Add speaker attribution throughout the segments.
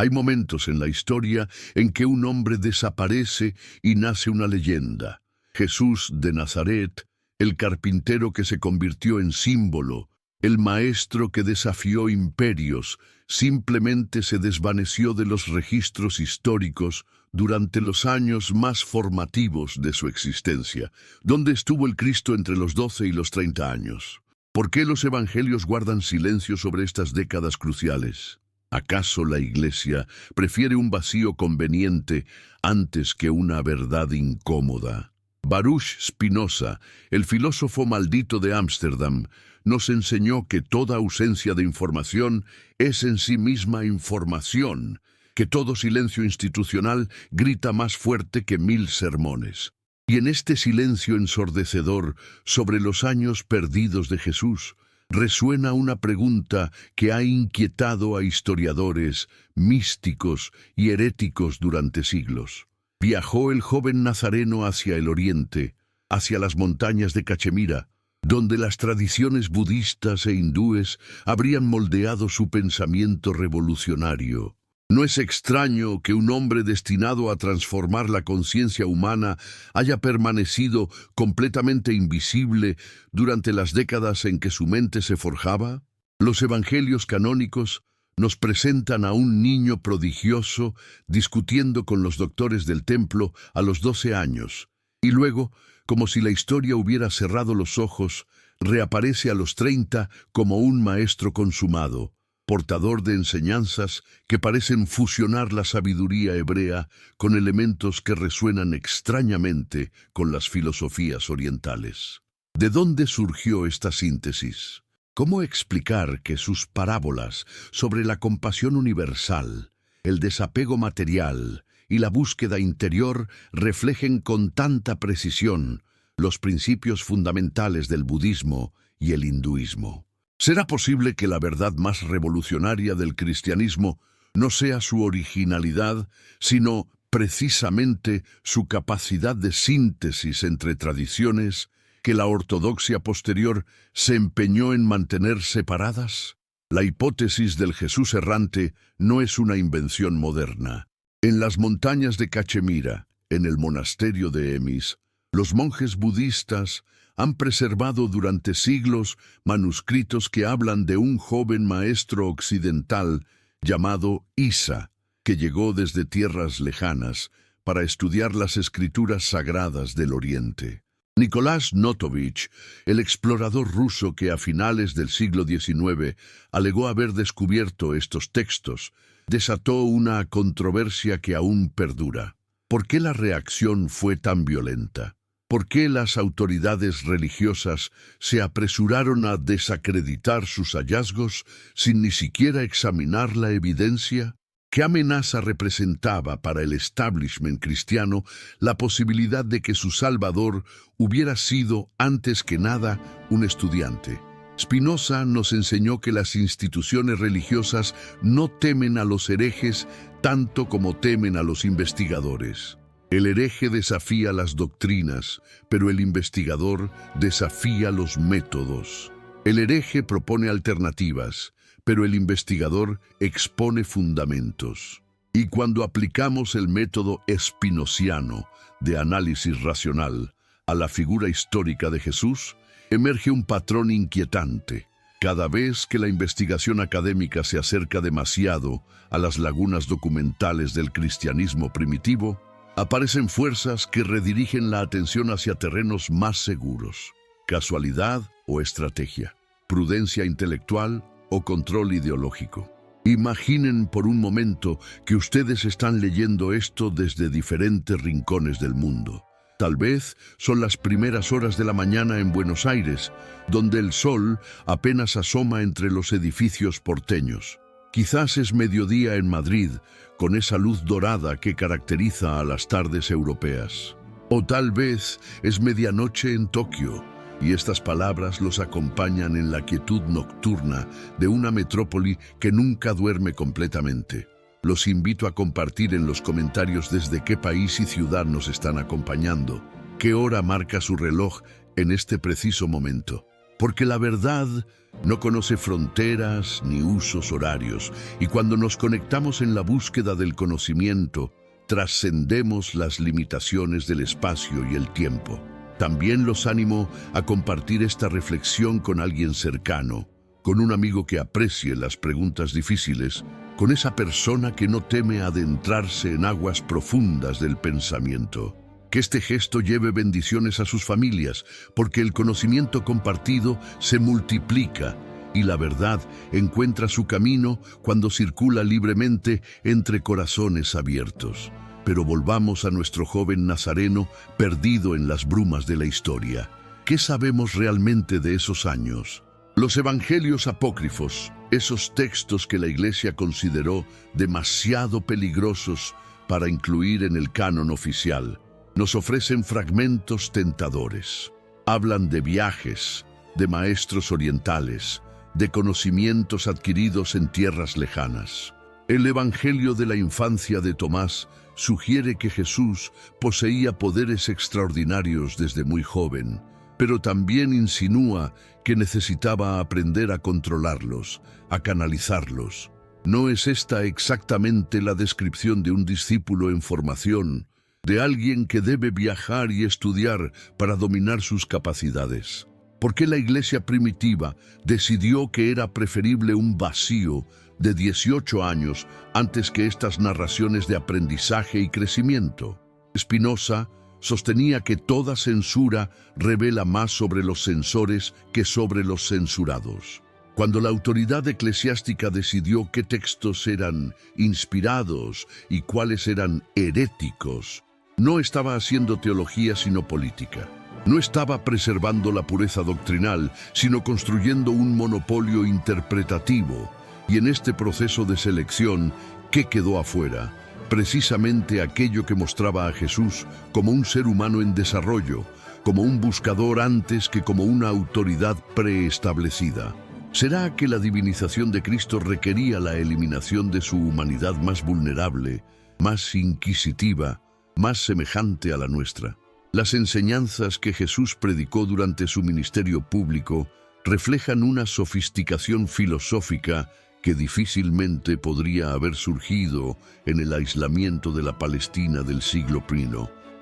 Speaker 1: Hay momentos en la historia en que un hombre desaparece y nace una leyenda. Jesús de Nazaret, el carpintero que se convirtió en símbolo, el maestro que desafió imperios, simplemente se desvaneció de los registros históricos durante los años más formativos de su existencia. ¿Dónde estuvo el Cristo entre los 12 y los 30 años? ¿Por qué los evangelios guardan silencio sobre estas décadas cruciales? ¿Acaso la Iglesia prefiere un vacío conveniente antes que una verdad incómoda? Baruch Spinoza, el filósofo maldito de Ámsterdam, nos enseñó que toda ausencia de información es en sí misma información, que todo silencio institucional grita más fuerte que 1000 sermones. Y en este silencio ensordecedor sobre los años perdidos de Jesús, resuena una pregunta que ha inquietado a historiadores, místicos y heréticos durante siglos. Viajó el joven nazareno hacia el oriente, hacia las montañas de Cachemira, donde las tradiciones budistas e hindúes habrían moldeado su pensamiento revolucionario. No es extraño que un hombre destinado a transformar la conciencia humana haya permanecido completamente invisible durante las décadas en que su mente se forjaba. Los evangelios canónicos nos presentan a un niño prodigioso discutiendo con los doctores del templo a los 12 años, y luego, como si la historia hubiera cerrado los ojos, reaparece a los 30 como un maestro consumado, portador de enseñanzas que parecen fusionar la sabiduría hebrea con elementos que resuenan extrañamente con las filosofías orientales. ¿De dónde surgió esta síntesis? ¿Cómo explicar que sus parábolas sobre la compasión universal, el desapego material y la búsqueda interior reflejen con tanta precisión los principios fundamentales del budismo y el hinduismo? ¿Será posible que la verdad más revolucionaria del cristianismo no sea su originalidad, sino precisamente su capacidad de síntesis entre tradiciones que la ortodoxia posterior se empeñó en mantener separadas? La hipótesis del Jesús errante no es una invención moderna. En las montañas de Cachemira, en el monasterio de Emis, los monjes budistas han preservado durante siglos manuscritos que hablan de un joven maestro occidental llamado Isa, que llegó desde tierras lejanas para estudiar las escrituras sagradas del Oriente. Nicolás Notovich, el explorador ruso que a finales del siglo XIX alegó haber descubierto estos textos, desató una controversia que aún perdura. ¿Por qué la reacción fue tan violenta? ¿Por qué las autoridades religiosas se apresuraron a desacreditar sus hallazgos sin ni siquiera examinar la evidencia? ¿Qué amenaza representaba para el establishment cristiano la posibilidad de que su Salvador hubiera sido, antes que nada, un estudiante? Spinoza nos enseñó que las instituciones religiosas no temen a los herejes tanto como temen a los investigadores. El hereje desafía las doctrinas, pero el investigador desafía los métodos. El hereje propone alternativas, pero el investigador expone fundamentos. Y cuando aplicamos el método espinociano de análisis racional a la figura histórica de Jesús, emerge un patrón inquietante. Cada vez que la investigación académica se acerca demasiado a las lagunas documentales del cristianismo primitivo, aparecen fuerzas que redirigen la atención hacia terrenos más seguros. Casualidad o estrategia, prudencia intelectual o control ideológico. Imaginen por un momento que ustedes están leyendo esto desde diferentes rincones del mundo. Tal vez son las primeras horas de la mañana en Buenos Aires, donde el sol apenas asoma entre los edificios porteños. Quizás es mediodía en Madrid, con esa luz dorada que caracteriza a las tardes europeas. O tal vez es medianoche en Tokio, y estas palabras los acompañan en la quietud nocturna de una metrópoli que nunca duerme completamente. Los invito a compartir en los comentarios desde qué país y ciudad nos están acompañando, qué hora marca su reloj en este preciso momento. porque la verdad no conoce fronteras ni usos horarios, y cuando nos conectamos en la búsqueda del conocimiento, trascendemos las limitaciones del espacio y el tiempo. También los animo a compartir esta reflexión con alguien cercano, con un amigo que aprecie las preguntas difíciles, con esa persona que no teme adentrarse en aguas profundas del pensamiento. Que este gesto lleve bendiciones a sus familias, porque el conocimiento compartido se multiplica y la verdad encuentra su camino cuando circula libremente entre corazones abiertos. Pero volvamos a nuestro joven nazareno perdido en las brumas de la historia. ¿Qué sabemos realmente de esos años? Los evangelios apócrifos, esos textos que la Iglesia consideró demasiado peligrosos para incluir en el canon oficial, nos ofrecen fragmentos tentadores. Hablan de viajes, de maestros orientales, de conocimientos adquiridos en tierras lejanas. El Evangelio de la infancia de Tomás sugiere que Jesús poseía poderes extraordinarios desde muy joven, pero también insinúa que necesitaba aprender a controlarlos, a canalizarlos. ¿No es esta exactamente la descripción de un discípulo en formación, de alguien que debe viajar y estudiar para dominar sus capacidades? ¿Por qué la Iglesia primitiva decidió que era preferible un vacío de 18 años antes que estas narraciones de aprendizaje y crecimiento? Spinoza sostenía que toda censura revela más sobre los censores que sobre los censurados. Cuando la autoridad eclesiástica decidió qué textos eran inspirados y cuáles eran heréticos, no estaba haciendo teología sino política. No estaba preservando la pureza doctrinal, sino construyendo un monopolio interpretativo. Y en este proceso de selección, ¿qué quedó afuera? Precisamente aquello que mostraba a Jesús como un ser humano en desarrollo, como un buscador antes que como una autoridad preestablecida. ¿Será que la divinización de Cristo requería la eliminación de su humanidad más vulnerable, más inquisitiva, más semejante a la nuestra? Las enseñanzas que Jesús predicó durante su ministerio público reflejan una sofisticación filosófica que difícilmente podría haber surgido en el aislamiento de la Palestina del siglo I.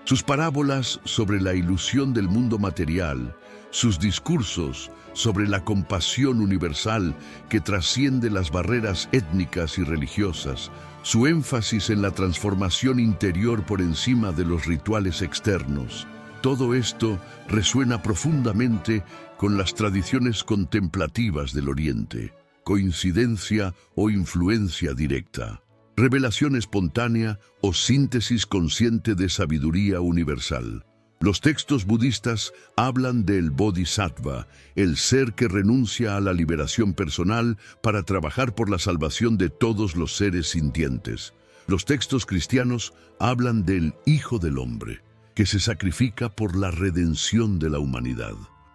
Speaker 1: Sus parábolas sobre la ilusión del mundo material, sus discursos sobre la compasión universal que trasciende las barreras étnicas y religiosas, su énfasis en la transformación interior por encima de los rituales externos. Todo esto resuena profundamente con las tradiciones contemplativas del Oriente. ¿Coincidencia o influencia directa? ¿Revelación espontánea o síntesis consciente de sabiduría universal? Los textos budistas hablan del bodhisattva, el ser que renuncia a la liberación personal para trabajar por la salvación de todos los seres sintientes. Los textos cristianos hablan del Hijo del Hombre, que se sacrifica por la redención de la humanidad.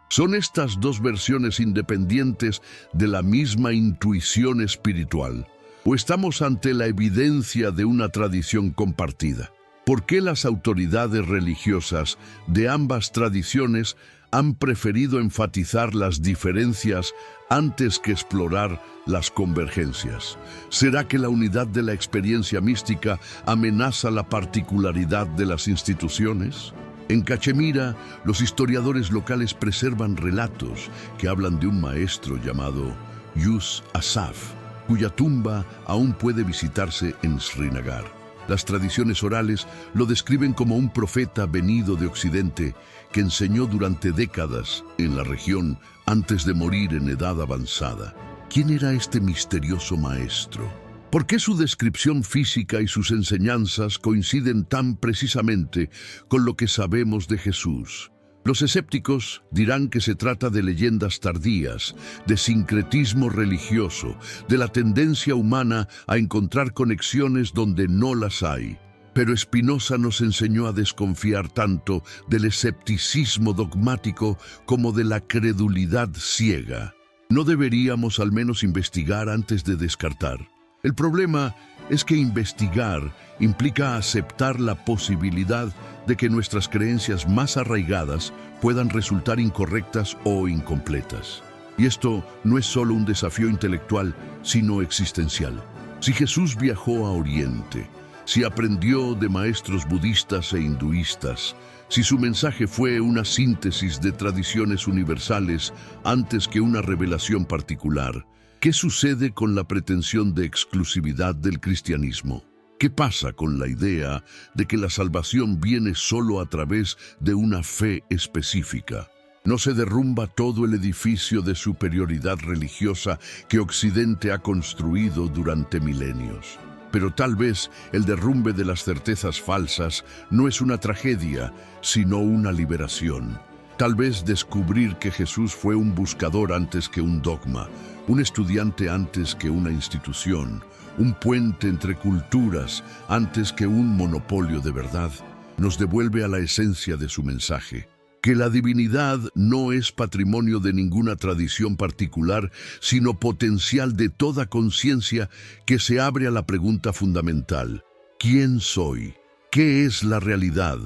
Speaker 1: ¿Son estas dos versiones independientes de la misma intuición espiritual? ¿O estamos ante la evidencia de una tradición compartida? ¿Por qué las autoridades religiosas de ambas tradiciones han preferido enfatizar las diferencias antes que explorar las convergencias? ¿Será que la unidad de la experiencia mística amenaza la particularidad de las instituciones? En Cachemira, los historiadores locales preservan relatos que hablan de un maestro llamado Yus Asaf, cuya tumba aún puede visitarse en Srinagar. Las tradiciones orales lo describen como un profeta venido de Occidente que enseñó durante décadas en la región antes de morir en edad avanzada. ¿Quién era este misterioso maestro? ¿Por qué su descripción física y sus enseñanzas coinciden tan precisamente con lo que sabemos de Jesús? Los escépticos dirán que se trata de leyendas tardías, de sincretismo religioso, de la tendencia humana a encontrar conexiones donde no las hay. Pero Spinoza nos enseñó a desconfiar tanto del escepticismo dogmático como de la credulidad ciega. ¿No deberíamos al menos investigar antes de descartar? El problema es que investigar implica aceptar la posibilidad de que nuestras creencias más arraigadas puedan resultar incorrectas o incompletas. Y esto no es solo un desafío intelectual, sino existencial. Si Jesús viajó a Oriente, si aprendió de maestros budistas e hinduistas, si su mensaje fue una síntesis de tradiciones universales antes que una revelación particular, ¿qué sucede con la pretensión de exclusividad del cristianismo? ¿Qué pasa con la idea de que la salvación viene solo a través de una fe específica? ¿No se derrumba todo el edificio de superioridad religiosa que Occidente ha construido durante milenios? Pero tal vez el derrumbe de las certezas falsas no es una tragedia, sino una liberación. Tal vez descubrir que Jesús fue un buscador antes que un dogma, un estudiante antes que una institución, un puente entre culturas antes que un monopolio de verdad, nos devuelve a la esencia de su mensaje. Que la divinidad no es patrimonio de ninguna tradición particular, sino potencial de toda conciencia que se abre a la pregunta fundamental: ¿quién soy? ¿Qué es la realidad?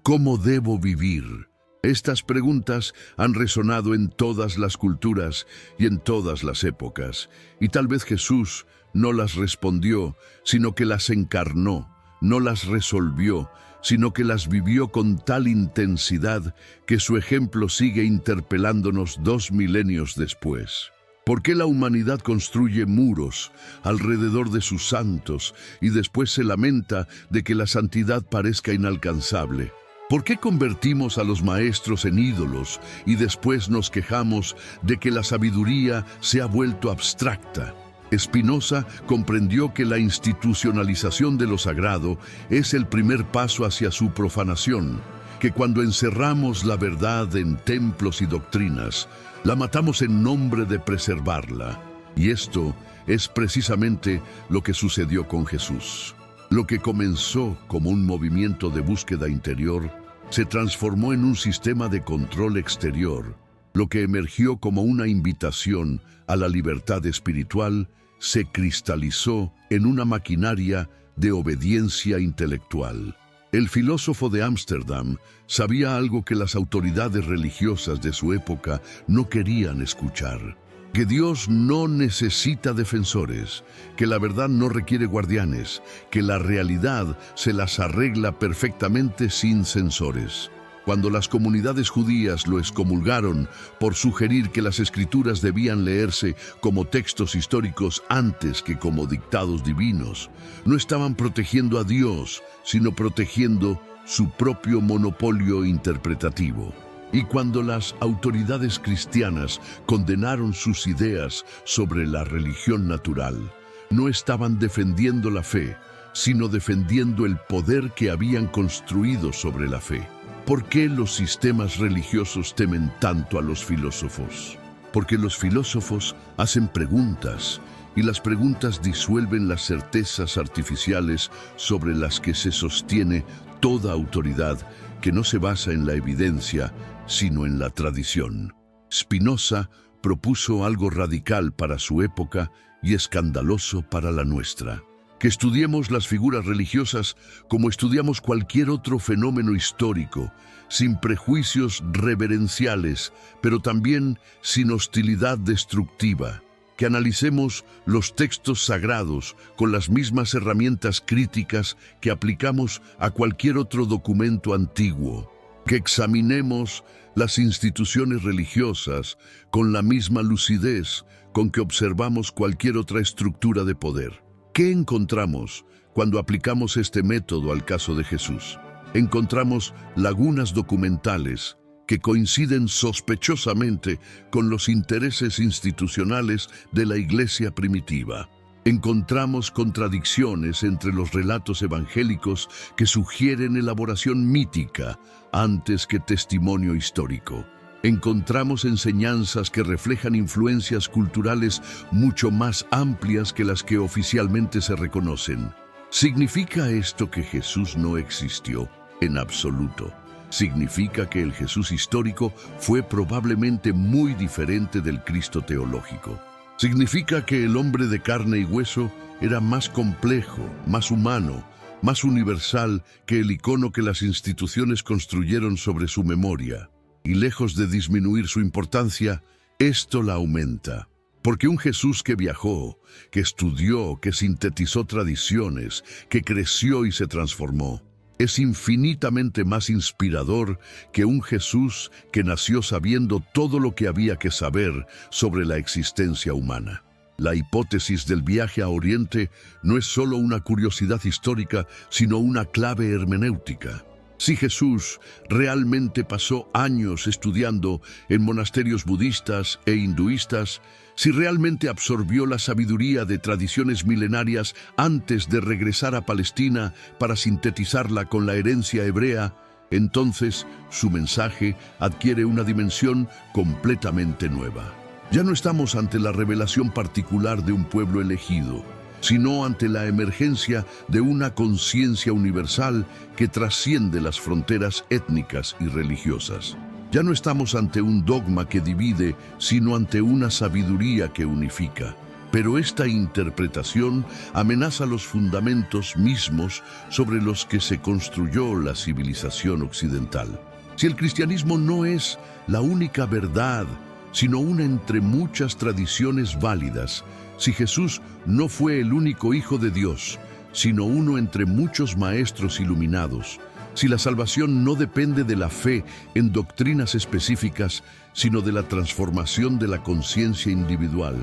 Speaker 1: ¿Cómo debo vivir? Estas preguntas han resonado en todas las culturas y en todas las épocas, y tal vez Jesús no las respondió, sino que las encarnó, no las resolvió, sino que las vivió con tal intensidad que su ejemplo sigue interpelándonos 2 milenios después. ¿Por qué la humanidad construye muros alrededor de sus santos y después se lamenta de que la santidad parezca inalcanzable? ¿Por qué convertimos a los maestros en ídolos y después nos quejamos de que la sabiduría se ha vuelto abstracta? Spinoza comprendió que la institucionalización de lo sagrado es el primer paso hacia su profanación, que cuando encerramos la verdad en templos y doctrinas, la matamos en nombre de preservarla. Y esto es precisamente lo que sucedió con Jesús. Lo que comenzó como un movimiento de búsqueda interior se transformó en un sistema de control exterior. Lo que emergió como una invitación a la libertad espiritual se cristalizó en una maquinaria de obediencia intelectual. El filósofo de Ámsterdam sabía algo que las autoridades religiosas de su época no querían escuchar: que Dios no necesita defensores, que la verdad no requiere guardianes, que la realidad se las arregla perfectamente sin censores. Cuando las comunidades judías lo excomulgaron por sugerir que las escrituras debían leerse como textos históricos antes que como dictados divinos, no estaban protegiendo a Dios, sino protegiendo su propio monopolio interpretativo. Y cuando las autoridades cristianas condenaron sus ideas sobre la religión natural, no estaban defendiendo la fe, sino defendiendo el poder que habían construido sobre la fe. ¿Por qué los sistemas religiosos temen tanto a los filósofos? Porque los filósofos hacen preguntas, y las preguntas disuelven las certezas artificiales sobre las que se sostiene toda autoridad que no se basa en la evidencia, sino en la tradición. Spinoza propuso algo radical para su época y escandaloso para la nuestra: que estudiemos las figuras religiosas como estudiamos cualquier otro fenómeno histórico, sin prejuicios reverenciales, pero también sin hostilidad destructiva. Que analicemos los textos sagrados con las mismas herramientas críticas que aplicamos a cualquier otro documento antiguo. Que examinemos las instituciones religiosas con la misma lucidez con que observamos cualquier otra estructura de poder. ¿Qué encontramos cuando aplicamos este método al caso de Jesús? Encontramos lagunas documentales que coinciden sospechosamente con los intereses institucionales de la Iglesia primitiva. Encontramos contradicciones entre los relatos evangélicos que sugieren elaboración mítica antes que testimonio histórico. Encontramos enseñanzas que reflejan influencias culturales mucho más amplias que las que oficialmente se reconocen. ¿Significa esto que Jesús no existió? En absoluto. Significa que el Jesús histórico fue probablemente muy diferente del Cristo teológico. Significa que el hombre de carne y hueso era más complejo, más humano, más universal que el icono que las instituciones construyeron sobre su memoria. Y lejos de disminuir su importancia, esto la aumenta. Porque un Jesús que viajó, que estudió, que sintetizó tradiciones, que creció y se transformó, es infinitamente más inspirador que un Jesús que nació sabiendo todo lo que había que saber sobre la existencia humana. La hipótesis del viaje a Oriente no es solo una curiosidad histórica, sino una clave hermenéutica. Si Jesús realmente pasó años estudiando en monasterios budistas e hinduistas, si realmente absorbió la sabiduría de tradiciones milenarias antes de regresar a Palestina para sintetizarla con la herencia hebrea, entonces su mensaje adquiere una dimensión completamente nueva. Ya no estamos ante la revelación particular de un pueblo elegido, sino ante la emergencia de una conciencia universal que trasciende las fronteras étnicas y religiosas. Ya no estamos ante un dogma que divide, sino ante una sabiduría que unifica. Pero esta interpretación amenaza los fundamentos mismos sobre los que se construyó la civilización occidental. Si el cristianismo no es la única verdad, sino una entre muchas tradiciones válidas, si Jesús no fue el único Hijo de Dios, sino uno entre muchos maestros iluminados, si la salvación no depende de la fe en doctrinas específicas, sino de la transformación de la conciencia individual,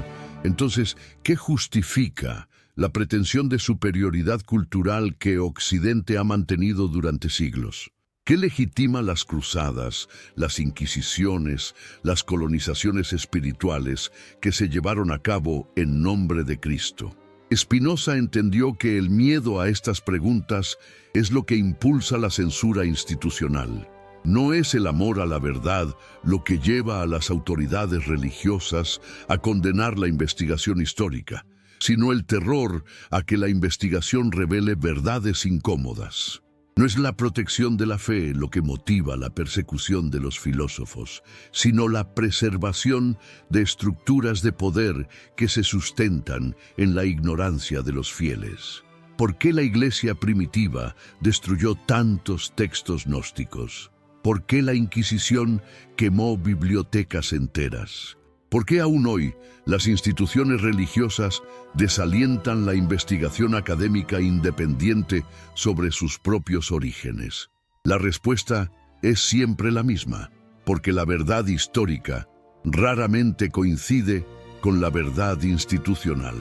Speaker 1: entonces, ¿qué justifica la pretensión de superioridad cultural que Occidente ha mantenido durante siglos? ¿Qué legitima las cruzadas, las inquisiciones, las colonizaciones espirituales que se llevaron a cabo en nombre de Cristo? Spinoza entendió que el miedo a estas preguntas es lo que impulsa la censura institucional. No es el amor a la verdad lo que lleva a las autoridades religiosas a condenar la investigación histórica, sino el terror a que la investigación revele verdades incómodas. No es la protección de la fe lo que motiva la persecución de los filósofos, sino la preservación de estructuras de poder que se sustentan en la ignorancia de los fieles. ¿Por qué la Iglesia primitiva destruyó tantos textos gnósticos? ¿Por qué la Inquisición quemó bibliotecas enteras? ¿Por qué aún hoy las instituciones religiosas desalientan la investigación académica independiente sobre sus propios orígenes? La respuesta es siempre la misma, porque la verdad histórica raramente coincide con la verdad institucional.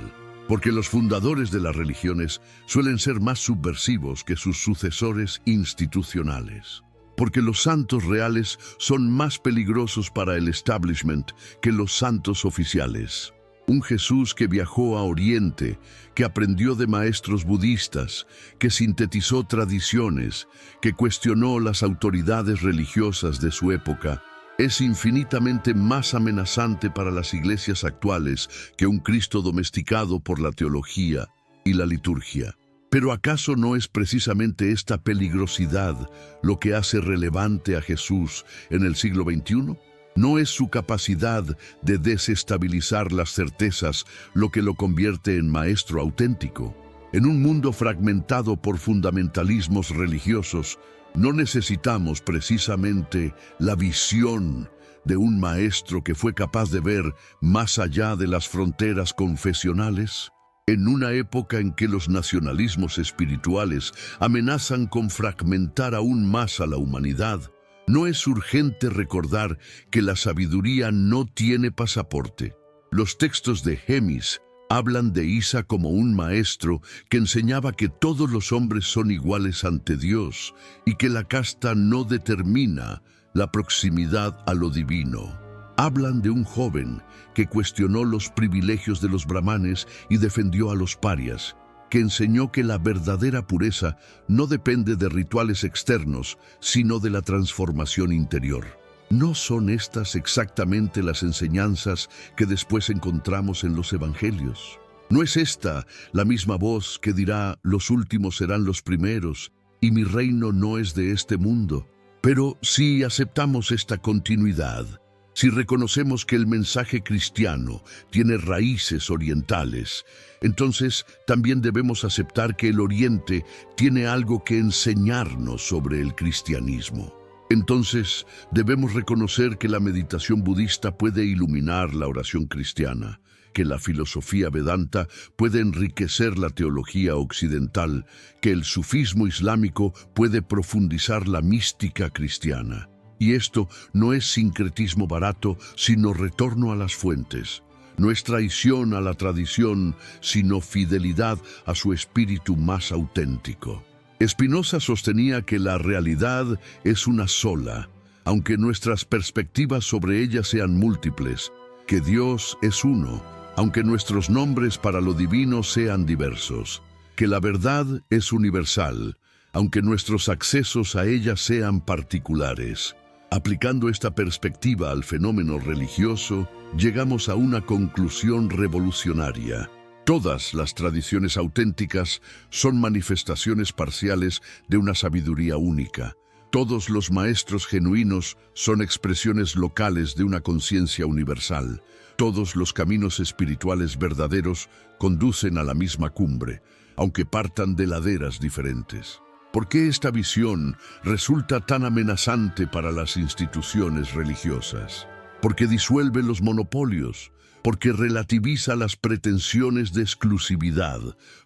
Speaker 1: Porque los fundadores de las religiones suelen ser más subversivos que sus sucesores institucionales. Porque los santos reales son más peligrosos para el establishment que los santos oficiales. Un Jesús que viajó a Oriente, que aprendió de maestros budistas, que sintetizó tradiciones, que cuestionó las autoridades religiosas de su época, es infinitamente más amenazante para las iglesias actuales que un Cristo domesticado por la teología y la liturgia. Pero ¿acaso no es precisamente esta peligrosidad lo que hace relevante a Jesús en el siglo XXI? ¿No es su capacidad de desestabilizar las certezas lo que lo convierte en maestro auténtico? En un mundo fragmentado por fundamentalismos religiosos, ¿no necesitamos precisamente la visión de un maestro que fue capaz de ver más allá de las fronteras confesionales? En una época en que los nacionalismos espirituales amenazan con fragmentar aún más a la humanidad, ¿no es urgente recordar que la sabiduría no tiene pasaporte? Los textos de Gemis hablan de Isa como un maestro que enseñaba que todos los hombres son iguales ante Dios y que la casta no determina la proximidad a lo divino. Hablan de un joven que cuestionó los privilegios de los brahmanes y defendió a los parias, que enseñó que la verdadera pureza no depende de rituales externos, sino de la transformación interior. ¿No son estas exactamente las enseñanzas que después encontramos en los evangelios? ¿No es esta la misma voz que dirá, los últimos serán los primeros, y mi reino no es de este mundo? Pero si aceptamos esta continuidad, Si reconocemos que el mensaje cristiano tiene raíces orientales, entonces también debemos aceptar que el Oriente tiene algo que enseñarnos sobre el cristianismo. Entonces, debemos reconocer que la meditación budista puede iluminar la oración cristiana, que la filosofía Vedanta puede enriquecer la teología occidental, que el sufismo islámico puede profundizar la mística cristiana. Y esto no es sincretismo barato, sino retorno a las fuentes. No es traición a la tradición, sino fidelidad a su espíritu más auténtico. Spinoza sostenía que la realidad es una sola, aunque nuestras perspectivas sobre ella sean múltiples, que Dios es uno, aunque nuestros nombres para lo divino sean diversos, que la verdad es universal, aunque nuestros accesos a ella sean particulares. Aplicando esta perspectiva al fenómeno religioso, llegamos a una conclusión revolucionaria. Todas las tradiciones auténticas son manifestaciones parciales de una sabiduría única. Todos los maestros genuinos son expresiones locales de una conciencia universal. Todos los caminos espirituales verdaderos conducen a la misma cumbre, aunque partan de laderas diferentes. ¿Por qué esta visión resulta tan amenazante para las instituciones religiosas? Porque disuelve los monopolios, porque relativiza las pretensiones de exclusividad,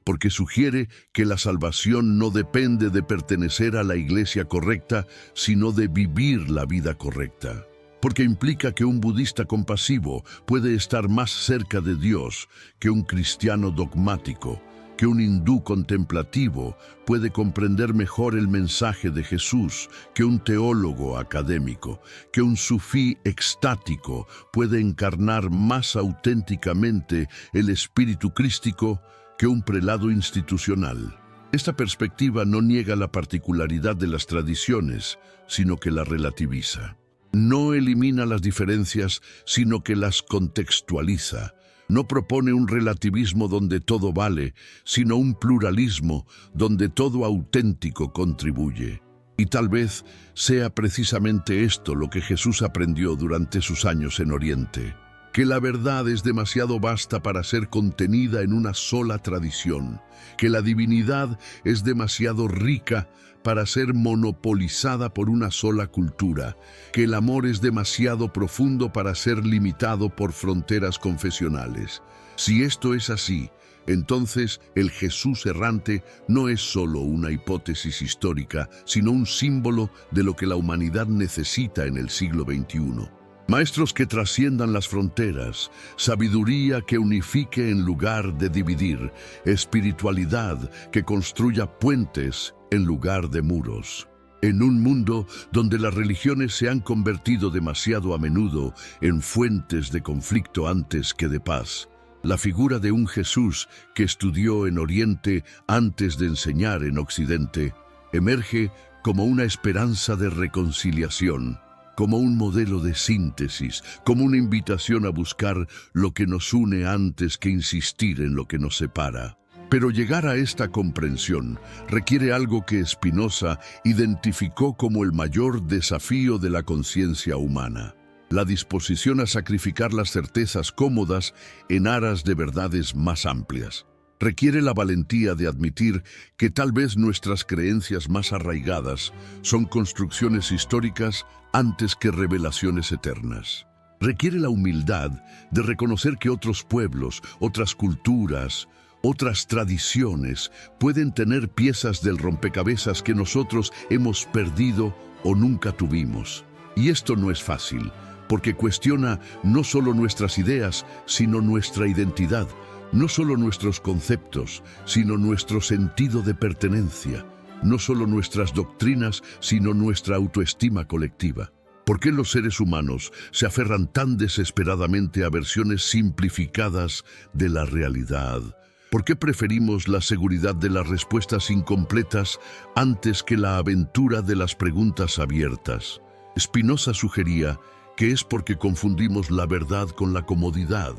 Speaker 1: porque sugiere que la salvación no depende de pertenecer a la iglesia correcta, sino de vivir la vida correcta. Porque implica que un budista compasivo puede estar más cerca de Dios que un cristiano dogmático, que un hindú contemplativo puede comprender mejor el mensaje de Jesús que un teólogo académico, que un sufí extático puede encarnar más auténticamente el espíritu crístico que un prelado institucional. Esta perspectiva no niega la particularidad de las tradiciones, sino que la relativiza. No elimina las diferencias, sino que las contextualiza. No propone un relativismo donde todo vale, sino un pluralismo donde todo auténtico contribuye. Y tal vez sea precisamente esto lo que Jesús aprendió durante sus años en Oriente, que la verdad es demasiado vasta para ser contenida en una sola tradición, que la divinidad es demasiado rica para ser monopolizada por una sola cultura, que el amor es demasiado profundo para ser limitado por fronteras confesionales. Si esto es así, entonces el Jesús errante no es solo una hipótesis histórica, sino un símbolo de lo que la humanidad necesita en el siglo XXI. Maestros que trasciendan las fronteras, sabiduría que unifique en lugar de dividir, espiritualidad que construya puentes en lugar de muros. En un mundo donde las religiones se han convertido demasiado a menudo en fuentes de conflicto antes que de paz, la figura de un Jesús que estudió en Oriente antes de enseñar en Occidente emerge como una esperanza de reconciliación, como un modelo de síntesis, como una invitación a buscar lo que nos une antes que insistir en lo que nos separa. Pero llegar a esta comprensión requiere algo que Spinoza identificó como el mayor desafío de la conciencia humana: la disposición a sacrificar las certezas cómodas en aras de verdades más amplias. Requiere la valentía de admitir que tal vez nuestras creencias más arraigadas son construcciones históricas antes que revelaciones eternas. Requiere la humildad de reconocer que otros pueblos, otras culturas, otras tradiciones pueden tener piezas del rompecabezas que nosotros hemos perdido o nunca tuvimos. Y esto no es fácil, porque cuestiona no solo nuestras ideas, sino nuestra identidad, no solo nuestros conceptos, sino nuestro sentido de pertenencia, no solo nuestras doctrinas, sino nuestra autoestima colectiva. ¿Por qué los seres humanos se aferran tan desesperadamente a versiones simplificadas de la realidad? ¿Por qué preferimos la seguridad de las respuestas incompletas antes que la aventura de las preguntas abiertas? Spinoza sugería que es porque confundimos la verdad con la comodidad,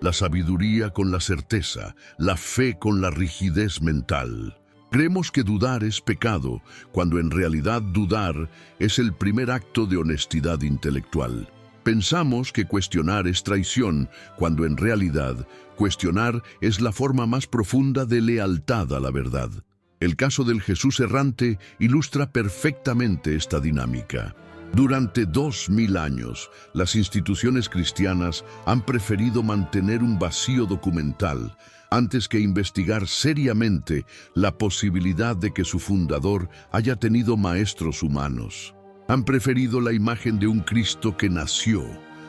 Speaker 1: la sabiduría con la certeza, la fe con la rigidez mental. Creemos que dudar es pecado, cuando en realidad dudar es el primer acto de honestidad intelectual. Pensamos que cuestionar es traición, cuando en realidad cuestionar es la forma más profunda de lealtad a la verdad. El caso del Jesús errante ilustra perfectamente esta dinámica. Durante 2000 años, las instituciones cristianas han preferido mantener un vacío documental antes que investigar seriamente la posibilidad de que su fundador haya tenido maestros humanos. Han preferido la imagen de un Cristo que nació,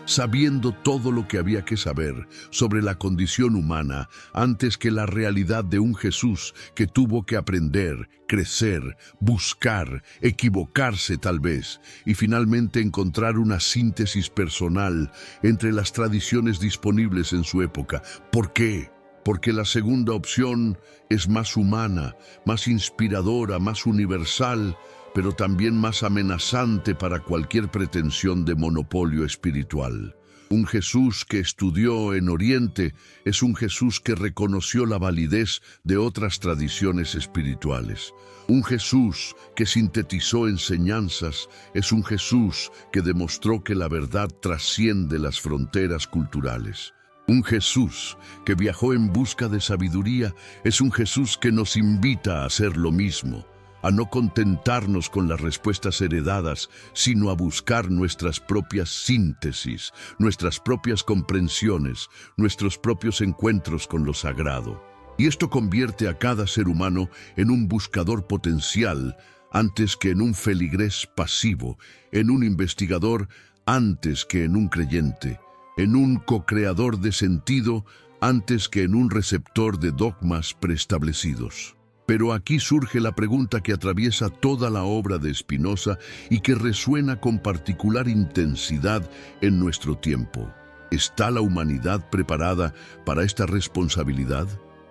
Speaker 1: sabiendo todo lo que había que saber sobre la condición humana, antes que la realidad de un Jesús que tuvo que aprender, crecer, buscar, equivocarse tal vez, y finalmente encontrar una síntesis personal entre las tradiciones disponibles en su época. ¿Por qué? Porque la segunda opción es más humana, más inspiradora, más universal, pero también más amenazante para cualquier pretensión de monopolio espiritual. Un Jesús que estudió en Oriente es un Jesús que reconoció la validez de otras tradiciones espirituales. Un Jesús que sintetizó enseñanzas es un Jesús que demostró que la verdad trasciende las fronteras culturales. Un Jesús que viajó en busca de sabiduría es un Jesús que nos invita a hacer lo mismo, a no contentarnos con las respuestas heredadas, sino a buscar nuestras propias síntesis, nuestras propias comprensiones, nuestros propios encuentros con lo sagrado. Y esto convierte a cada ser humano en un buscador potencial antes que en un feligrés pasivo, en un investigador antes que en un creyente, en un co-creador de sentido antes que en un receptor de dogmas preestablecidos. Pero aquí surge la pregunta que atraviesa toda la obra de Spinoza y que resuena con particular intensidad en nuestro tiempo. ¿Está la humanidad preparada para esta responsabilidad?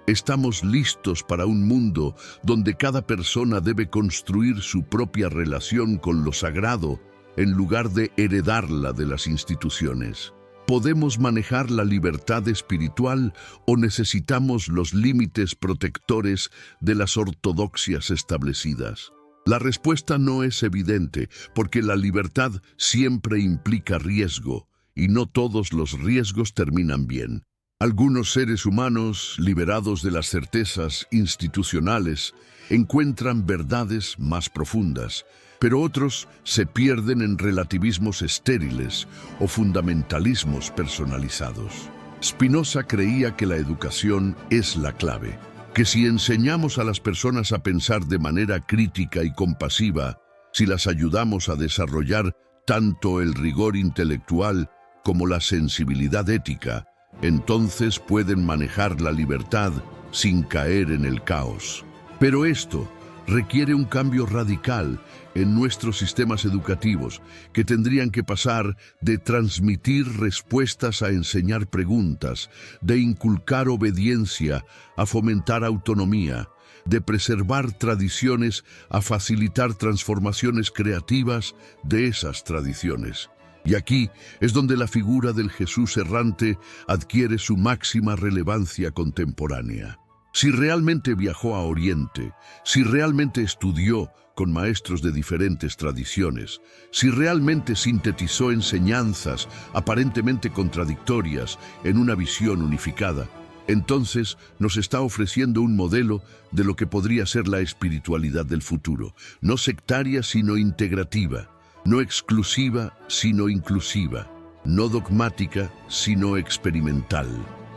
Speaker 1: ¿Estamos listos para un mundo donde cada persona debe construir su propia relación con lo sagrado en lugar de heredarla de las instituciones? ¿Podemos manejar la libertad espiritual o necesitamos los límites protectores de las ortodoxias establecidas? La respuesta no es evidente, porque la libertad siempre implica riesgo, y no todos los riesgos terminan bien. Algunos seres humanos, liberados de las certezas institucionales, encuentran verdades más profundas, pero otros se pierden en relativismos estériles o fundamentalismos personalizados. Spinoza creía que la educación es la clave, que si enseñamos a las personas a pensar de manera crítica y compasiva, si las ayudamos a desarrollar tanto el rigor intelectual como la sensibilidad ética, entonces pueden manejar la libertad sin caer en el caos. Pero esto requiere un cambio radical en nuestros sistemas educativos, que tendrían que pasar de transmitir respuestas a enseñar preguntas, de inculcar obediencia a fomentar autonomía, de preservar tradiciones a facilitar transformaciones creativas de esas tradiciones. Y aquí es donde la figura del Jesús errante adquiere su máxima relevancia contemporánea. Si realmente viajó a Oriente, si realmente estudió con maestros de diferentes tradiciones, si realmente sintetizó enseñanzas aparentemente contradictorias en una visión unificada, entonces nos está ofreciendo un modelo de lo que podría ser la espiritualidad del futuro, no sectaria sino integrativa, no exclusiva sino inclusiva, no dogmática sino experimental.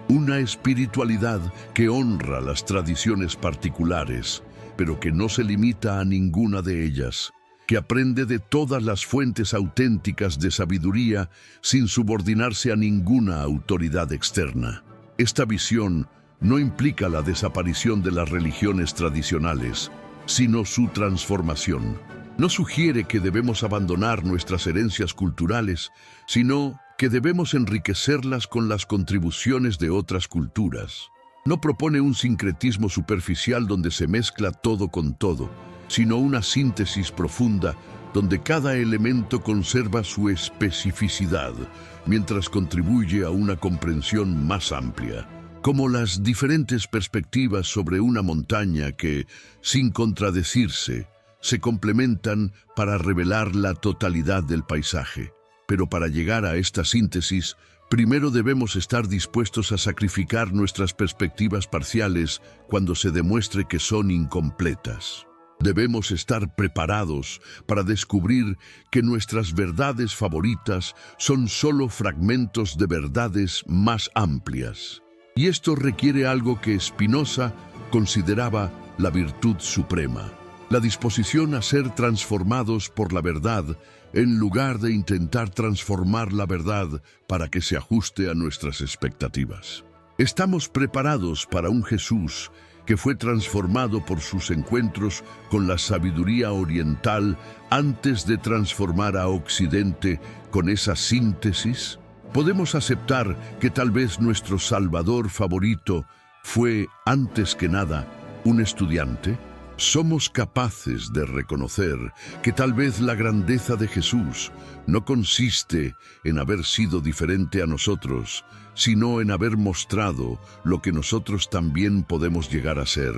Speaker 1: Una espiritualidad que honra las tradiciones particulares, pero que no se limita a ninguna de ellas, que aprende de todas las fuentes auténticas de sabiduría sin subordinarse a ninguna autoridad externa. Esta visión no implica la desaparición de las religiones tradicionales, sino su transformación. No sugiere que debemos abandonar nuestras herencias culturales, sino que debemos enriquecerlas con las contribuciones de otras culturas. No propone un sincretismo superficial donde se mezcla todo con todo, sino una síntesis profunda donde cada elemento conserva su especificidad, mientras contribuye a una comprensión más amplia, como las diferentes perspectivas sobre una montaña que, sin contradecirse, se complementan para revelar la totalidad del paisaje. Pero para llegar a esta síntesis, primero debemos estar dispuestos a sacrificar nuestras perspectivas parciales cuando se demuestre que son incompletas. Debemos estar preparados para descubrir que nuestras verdades favoritas son solo fragmentos de verdades más amplias. Y esto requiere algo que Spinoza consideraba la virtud suprema, la disposición a ser transformados por la verdad en lugar de intentar transformar la verdad para que se ajuste a nuestras expectativas. Estamos preparados para un Jesús que fue transformado por sus encuentros con la sabiduría oriental antes de transformar a Occidente con esa síntesis. ¿Podemos aceptar que tal vez nuestro Salvador favorito fue, antes que nada, un estudiante? Somos capaces de reconocer que tal vez la grandeza de Jesús no consiste en haber sido diferente a nosotros, sino en haber mostrado lo que nosotros también podemos llegar a ser: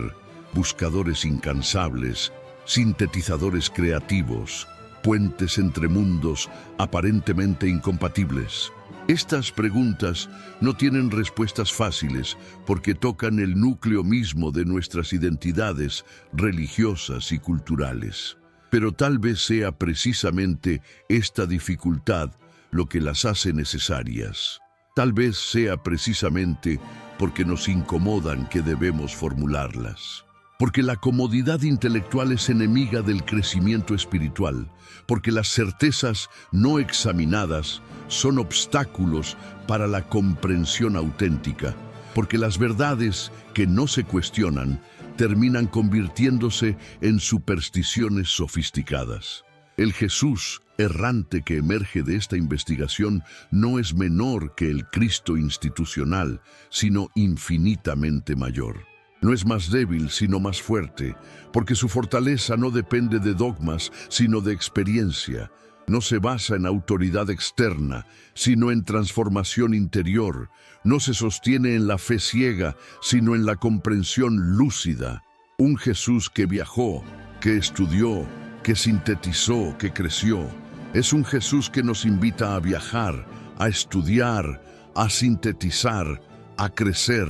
Speaker 1: buscadores incansables, sintetizadores creativos, puentes entre mundos aparentemente incompatibles. Estas preguntas no tienen respuestas fáciles porque tocan el núcleo mismo de nuestras identidades religiosas y culturales. Pero tal vez sea precisamente esta dificultad lo que las hace necesarias. Tal vez sea precisamente porque nos incomodan que debemos formularlas. Porque la comodidad intelectual es enemiga del crecimiento espiritual, porque las certezas no examinadas son obstáculos para la comprensión auténtica, porque las verdades que no se cuestionan terminan convirtiéndose en supersticiones sofisticadas. El Jesús errante que emerge de esta investigación no es menor que el Cristo institucional, sino infinitamente mayor. No es más débil, sino más fuerte, porque su fortaleza no depende de dogmas, sino de experiencia. No se basa en autoridad externa, sino en transformación interior. No se sostiene en la fe ciega, sino en la comprensión lúcida. Un Jesús que viajó, que estudió, que sintetizó, que creció. Es un Jesús que nos invita a viajar, a estudiar, a sintetizar, a crecer.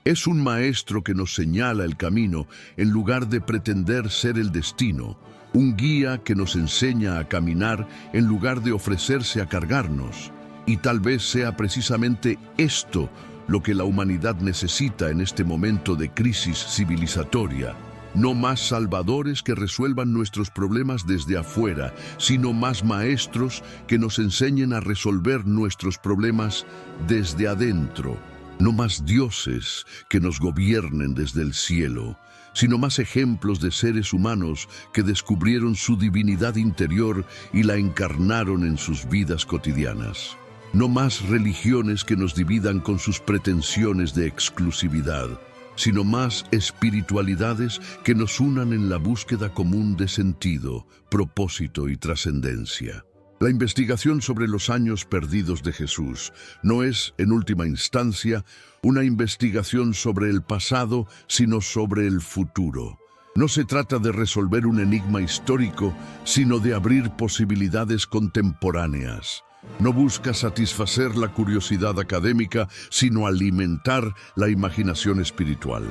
Speaker 1: Es un maestro que nos señala el camino en lugar de pretender ser el destino. Un guía que nos enseña a caminar en lugar de ofrecerse a cargarnos. Y tal vez sea precisamente esto lo que la humanidad necesita en este momento de crisis civilizatoria. No más salvadores que resuelvan nuestros problemas desde afuera, sino más maestros que nos enseñen a resolver nuestros problemas desde adentro. No más dioses que nos gobiernen desde el cielo, sino más ejemplos de seres humanos que descubrieron su divinidad interior y la encarnaron en sus vidas cotidianas. No más religiones que nos dividan con sus pretensiones de exclusividad, sino más espiritualidades que nos unan en la búsqueda común de sentido, propósito y trascendencia. La investigación sobre los años perdidos de Jesús no es, en última instancia, una investigación sobre el pasado, sino sobre el futuro. No se trata de resolver un enigma histórico, sino de abrir posibilidades contemporáneas. No busca satisfacer la curiosidad académica, sino alimentar la imaginación espiritual.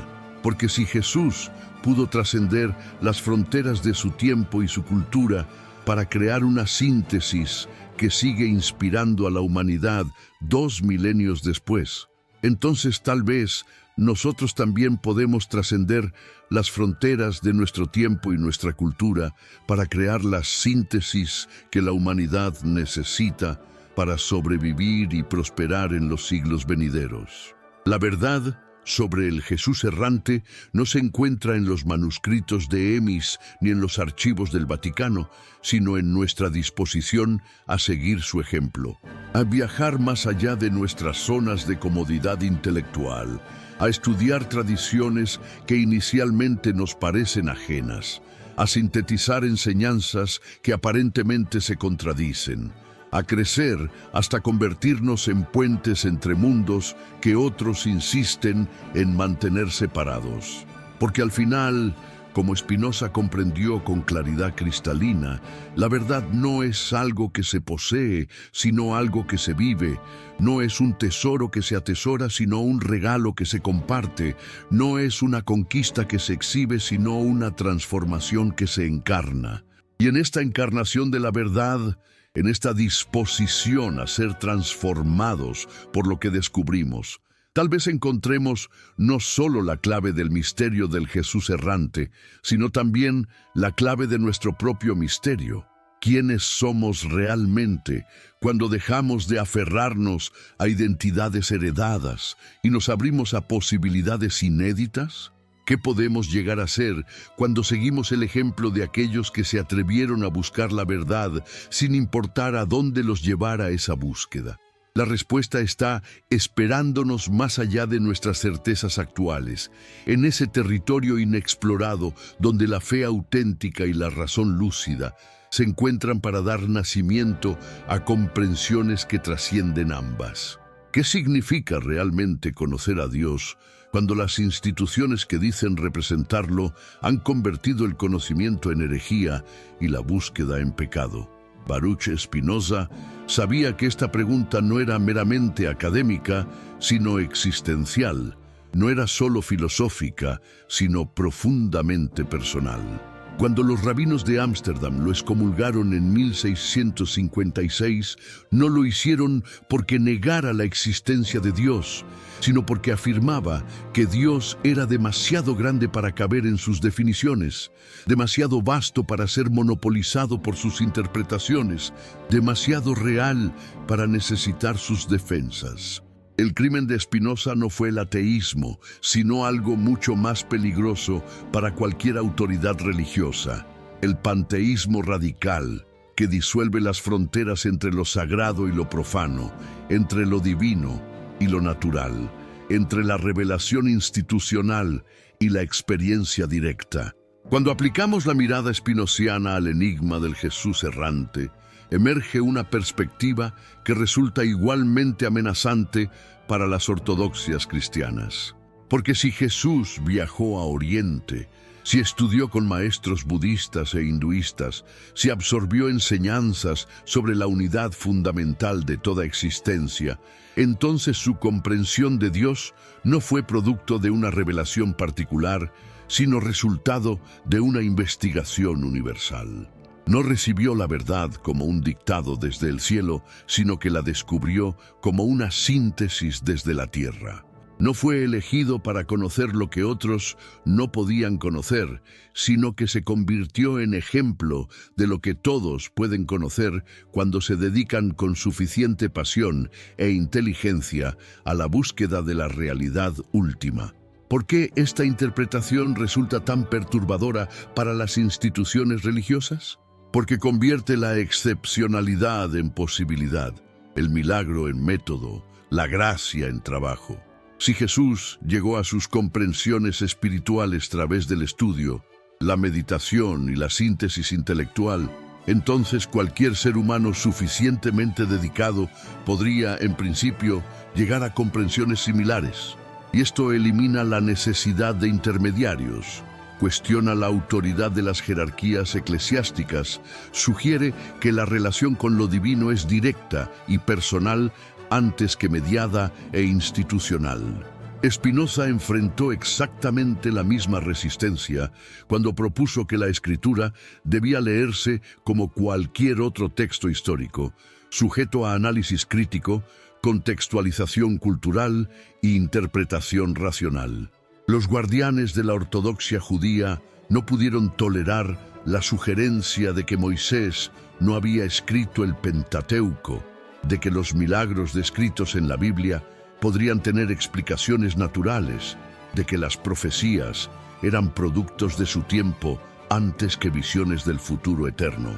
Speaker 1: Porque si Jesús pudo trascender las fronteras de su tiempo y su cultura para crear una síntesis que sigue inspirando a la humanidad 2 milenios después, entonces tal vez nosotros también podemos trascender las fronteras de nuestro tiempo y nuestra cultura para crear la síntesis que la humanidad necesita para sobrevivir y prosperar en los siglos venideros. La verdad sobre el Jesús errante no se encuentra en los manuscritos de Emis ni en los archivos del Vaticano, sino en nuestra disposición a seguir su ejemplo, a viajar más allá de nuestras zonas de comodidad intelectual, a estudiar tradiciones que inicialmente nos parecen ajenas, a sintetizar enseñanzas que aparentemente se contradicen, a crecer hasta convertirnos en puentes entre mundos que otros insisten en mantener separados. Porque al final, Como Spinoza comprendió con claridad cristalina, la verdad no es algo que se posee, sino algo que se vive. No es un tesoro que se atesora, sino un regalo que se comparte. No es una conquista que se exhibe, sino una transformación que se encarna. Y en esta encarnación de la verdad, en esta disposición a ser transformados por lo que descubrimos, tal vez encontremos no solo la clave del misterio del Jesús errante, sino también la clave de nuestro propio misterio. ¿Quiénes somos realmente cuando dejamos de aferrarnos a identidades heredadas y nos abrimos a posibilidades inéditas? ¿Qué podemos llegar a ser cuando seguimos el ejemplo de aquellos que se atrevieron a buscar la verdad sin importar a dónde los llevara esa búsqueda? La respuesta está esperándonos más allá de nuestras certezas actuales, en ese territorio inexplorado donde la fe auténtica y la razón lúcida se encuentran para dar nacimiento a comprensiones que trascienden ambas. ¿Qué significa realmente conocer a Dios cuando las instituciones que dicen representarlo han convertido el conocimiento en herejía y la búsqueda en pecado? Baruch Spinoza sabía que esta pregunta no era meramente académica, sino existencial. No era solo filosófica, sino profundamente personal. Cuando los rabinos de Ámsterdam lo excomulgaron en 1656, no lo hicieron porque negara la existencia de Dios, sino porque afirmaba que Dios era demasiado grande para caber en sus definiciones, demasiado vasto para ser monopolizado por sus interpretaciones, demasiado real para necesitar sus defensas. El crimen de Spinoza no fue el ateísmo, sino algo mucho más peligroso para cualquier autoridad religiosa: el panteísmo radical, que disuelve las fronteras entre lo sagrado y lo profano, entre lo divino y lo natural, entre la revelación institucional y la experiencia directa. Cuando aplicamos la mirada spinociana al enigma del Jesús errante, emerge una perspectiva que resulta igualmente amenazante para las ortodoxias cristianas. Porque si Jesús viajó a Oriente, si estudió con maestros budistas e hinduistas, si absorbió enseñanzas sobre la unidad fundamental de toda existencia, entonces su comprensión de Dios no fue producto de una revelación particular, sino resultado de una investigación universal. No recibió la verdad como un dictado desde el cielo, sino que la descubrió como una síntesis desde la tierra. No fue elegido para conocer lo que otros no podían conocer, sino que se convirtió en ejemplo de lo que todos pueden conocer cuando se dedican con suficiente pasión e inteligencia a la búsqueda de la realidad última. ¿Por qué esta interpretación resulta tan perturbadora para las instituciones religiosas? Porque convierte la excepcionalidad en posibilidad, el milagro en método, la gracia en trabajo. Si Jesús llegó a sus comprensiones espirituales a través del estudio, la meditación y la síntesis intelectual, entonces cualquier ser humano suficientemente dedicado podría, en principio, llegar a comprensiones similares. Y esto elimina la necesidad de intermediarios, cuestiona la autoridad de las jerarquías eclesiásticas, sugiere que la relación con lo divino es directa y personal antes que mediada e institucional. Spinoza enfrentó exactamente la misma resistencia cuando propuso que la Escritura debía leerse como cualquier otro texto histórico, sujeto a análisis crítico, contextualización cultural e interpretación racional. Los guardianes de la ortodoxia judía no pudieron tolerar la sugerencia de que Moisés no había escrito el Pentateuco, de que los milagros descritos en la Biblia podrían tener explicaciones naturales, de que las profecías eran productos de su tiempo antes que visiones del futuro eterno.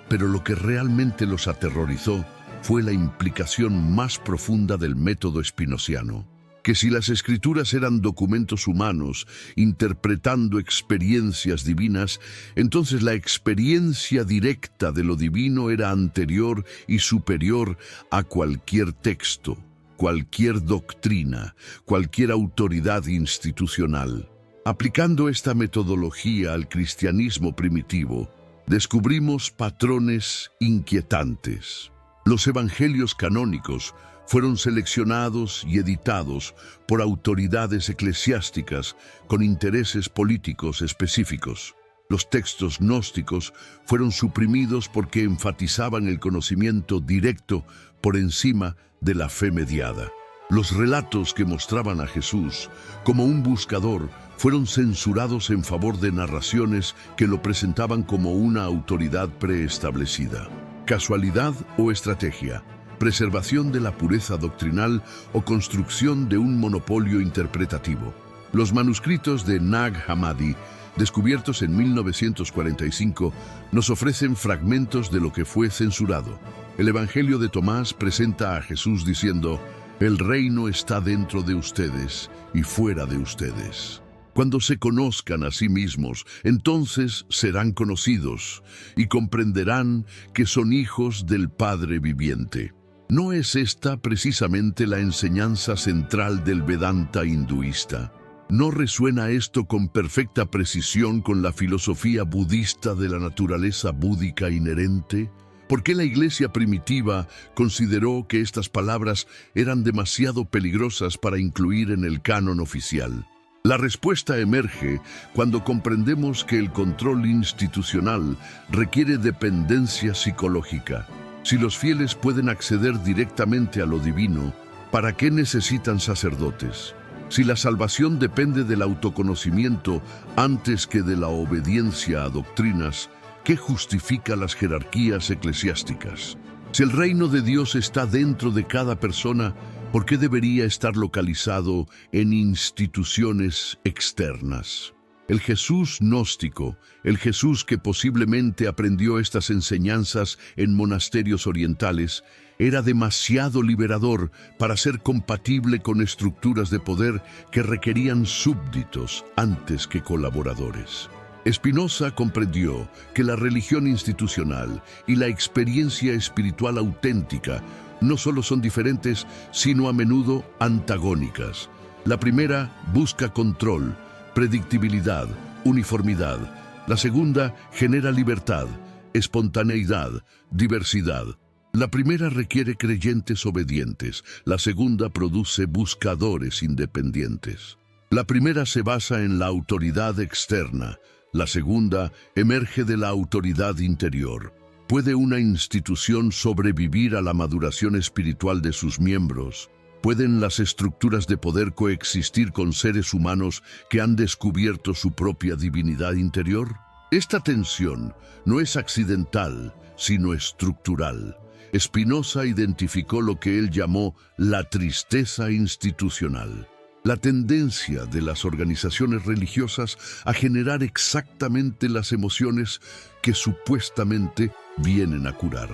Speaker 1: Pero lo que realmente los aterrorizó fue la implicación más profunda del método spinociano, que si las escrituras eran documentos humanos interpretando experiencias divinas, entonces la experiencia directa de lo divino era anterior y superior a cualquier texto, cualquier doctrina, cualquier autoridad institucional. Aplicando esta metodología al cristianismo primitivo, descubrimos patrones inquietantes. Los evangelios canónicos fueron seleccionados y editados por autoridades eclesiásticas con intereses políticos específicos. Los textos gnósticos fueron suprimidos porque enfatizaban el conocimiento directo por encima de la fe mediada. Los relatos que mostraban a Jesús como un buscador fueron censurados en favor de narraciones que lo presentaban como una autoridad preestablecida. ¿Casualidad o estrategia? ¿Preservación de la pureza doctrinal o construcción de un monopolio interpretativo? Los manuscritos de Nag Hammadi, descubiertos en 1945, nos ofrecen fragmentos de lo que fue censurado. El Evangelio de Tomás presenta a Jesús diciendo: «El reino está dentro de ustedes y fuera de ustedes». Cuando se conozcan a sí mismos, entonces serán conocidos y comprenderán que son hijos del Padre viviente. ¿No es esta precisamente la enseñanza central del Vedanta hinduista? ¿No resuena esto con perfecta precisión con la filosofía budista de la naturaleza búdica inherente? ¿Por qué la Iglesia primitiva consideró que estas palabras eran demasiado peligrosas para incluir en el canon oficial? La respuesta emerge cuando comprendemos que el control institucional requiere dependencia psicológica. Si los fieles pueden acceder directamente a lo divino, ¿para qué necesitan sacerdotes? Si la salvación depende del autoconocimiento antes que de la obediencia a doctrinas, ¿qué justifica las jerarquías eclesiásticas? Si el reino de Dios está dentro de cada persona, ¿por qué debería estar localizado en instituciones externas? El Jesús gnóstico, el Jesús que posiblemente aprendió estas enseñanzas en monasterios orientales, era demasiado liberador para ser compatible con estructuras de poder que requerían súbditos antes que colaboradores. Spinoza comprendió que la religión institucional y la experiencia espiritual auténtica no solo son diferentes, sino a menudo antagónicas. La primera busca control, predictibilidad, uniformidad. La segunda genera libertad, espontaneidad, diversidad. La primera requiere creyentes obedientes, la segunda produce buscadores independientes. La primera se basa en la autoridad externa, la segunda emerge de la autoridad interior. ¿Puede una institución sobrevivir a la maduración espiritual de sus miembros? ¿Pueden las estructuras de poder coexistir con seres humanos que han descubierto su propia divinidad interior? Esta tensión no es accidental, sino estructural. Spinoza identificó lo que él llamó la tristeza institucional. La tendencia de las organizaciones religiosas a generar exactamente las emociones que supuestamente vienen a curar.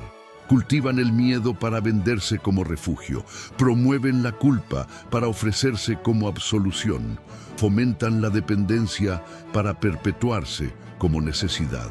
Speaker 1: Cultivan el miedo para venderse como refugio, promueven la culpa para ofrecerse como absolución, fomentan la dependencia para perpetuarse como necesidad.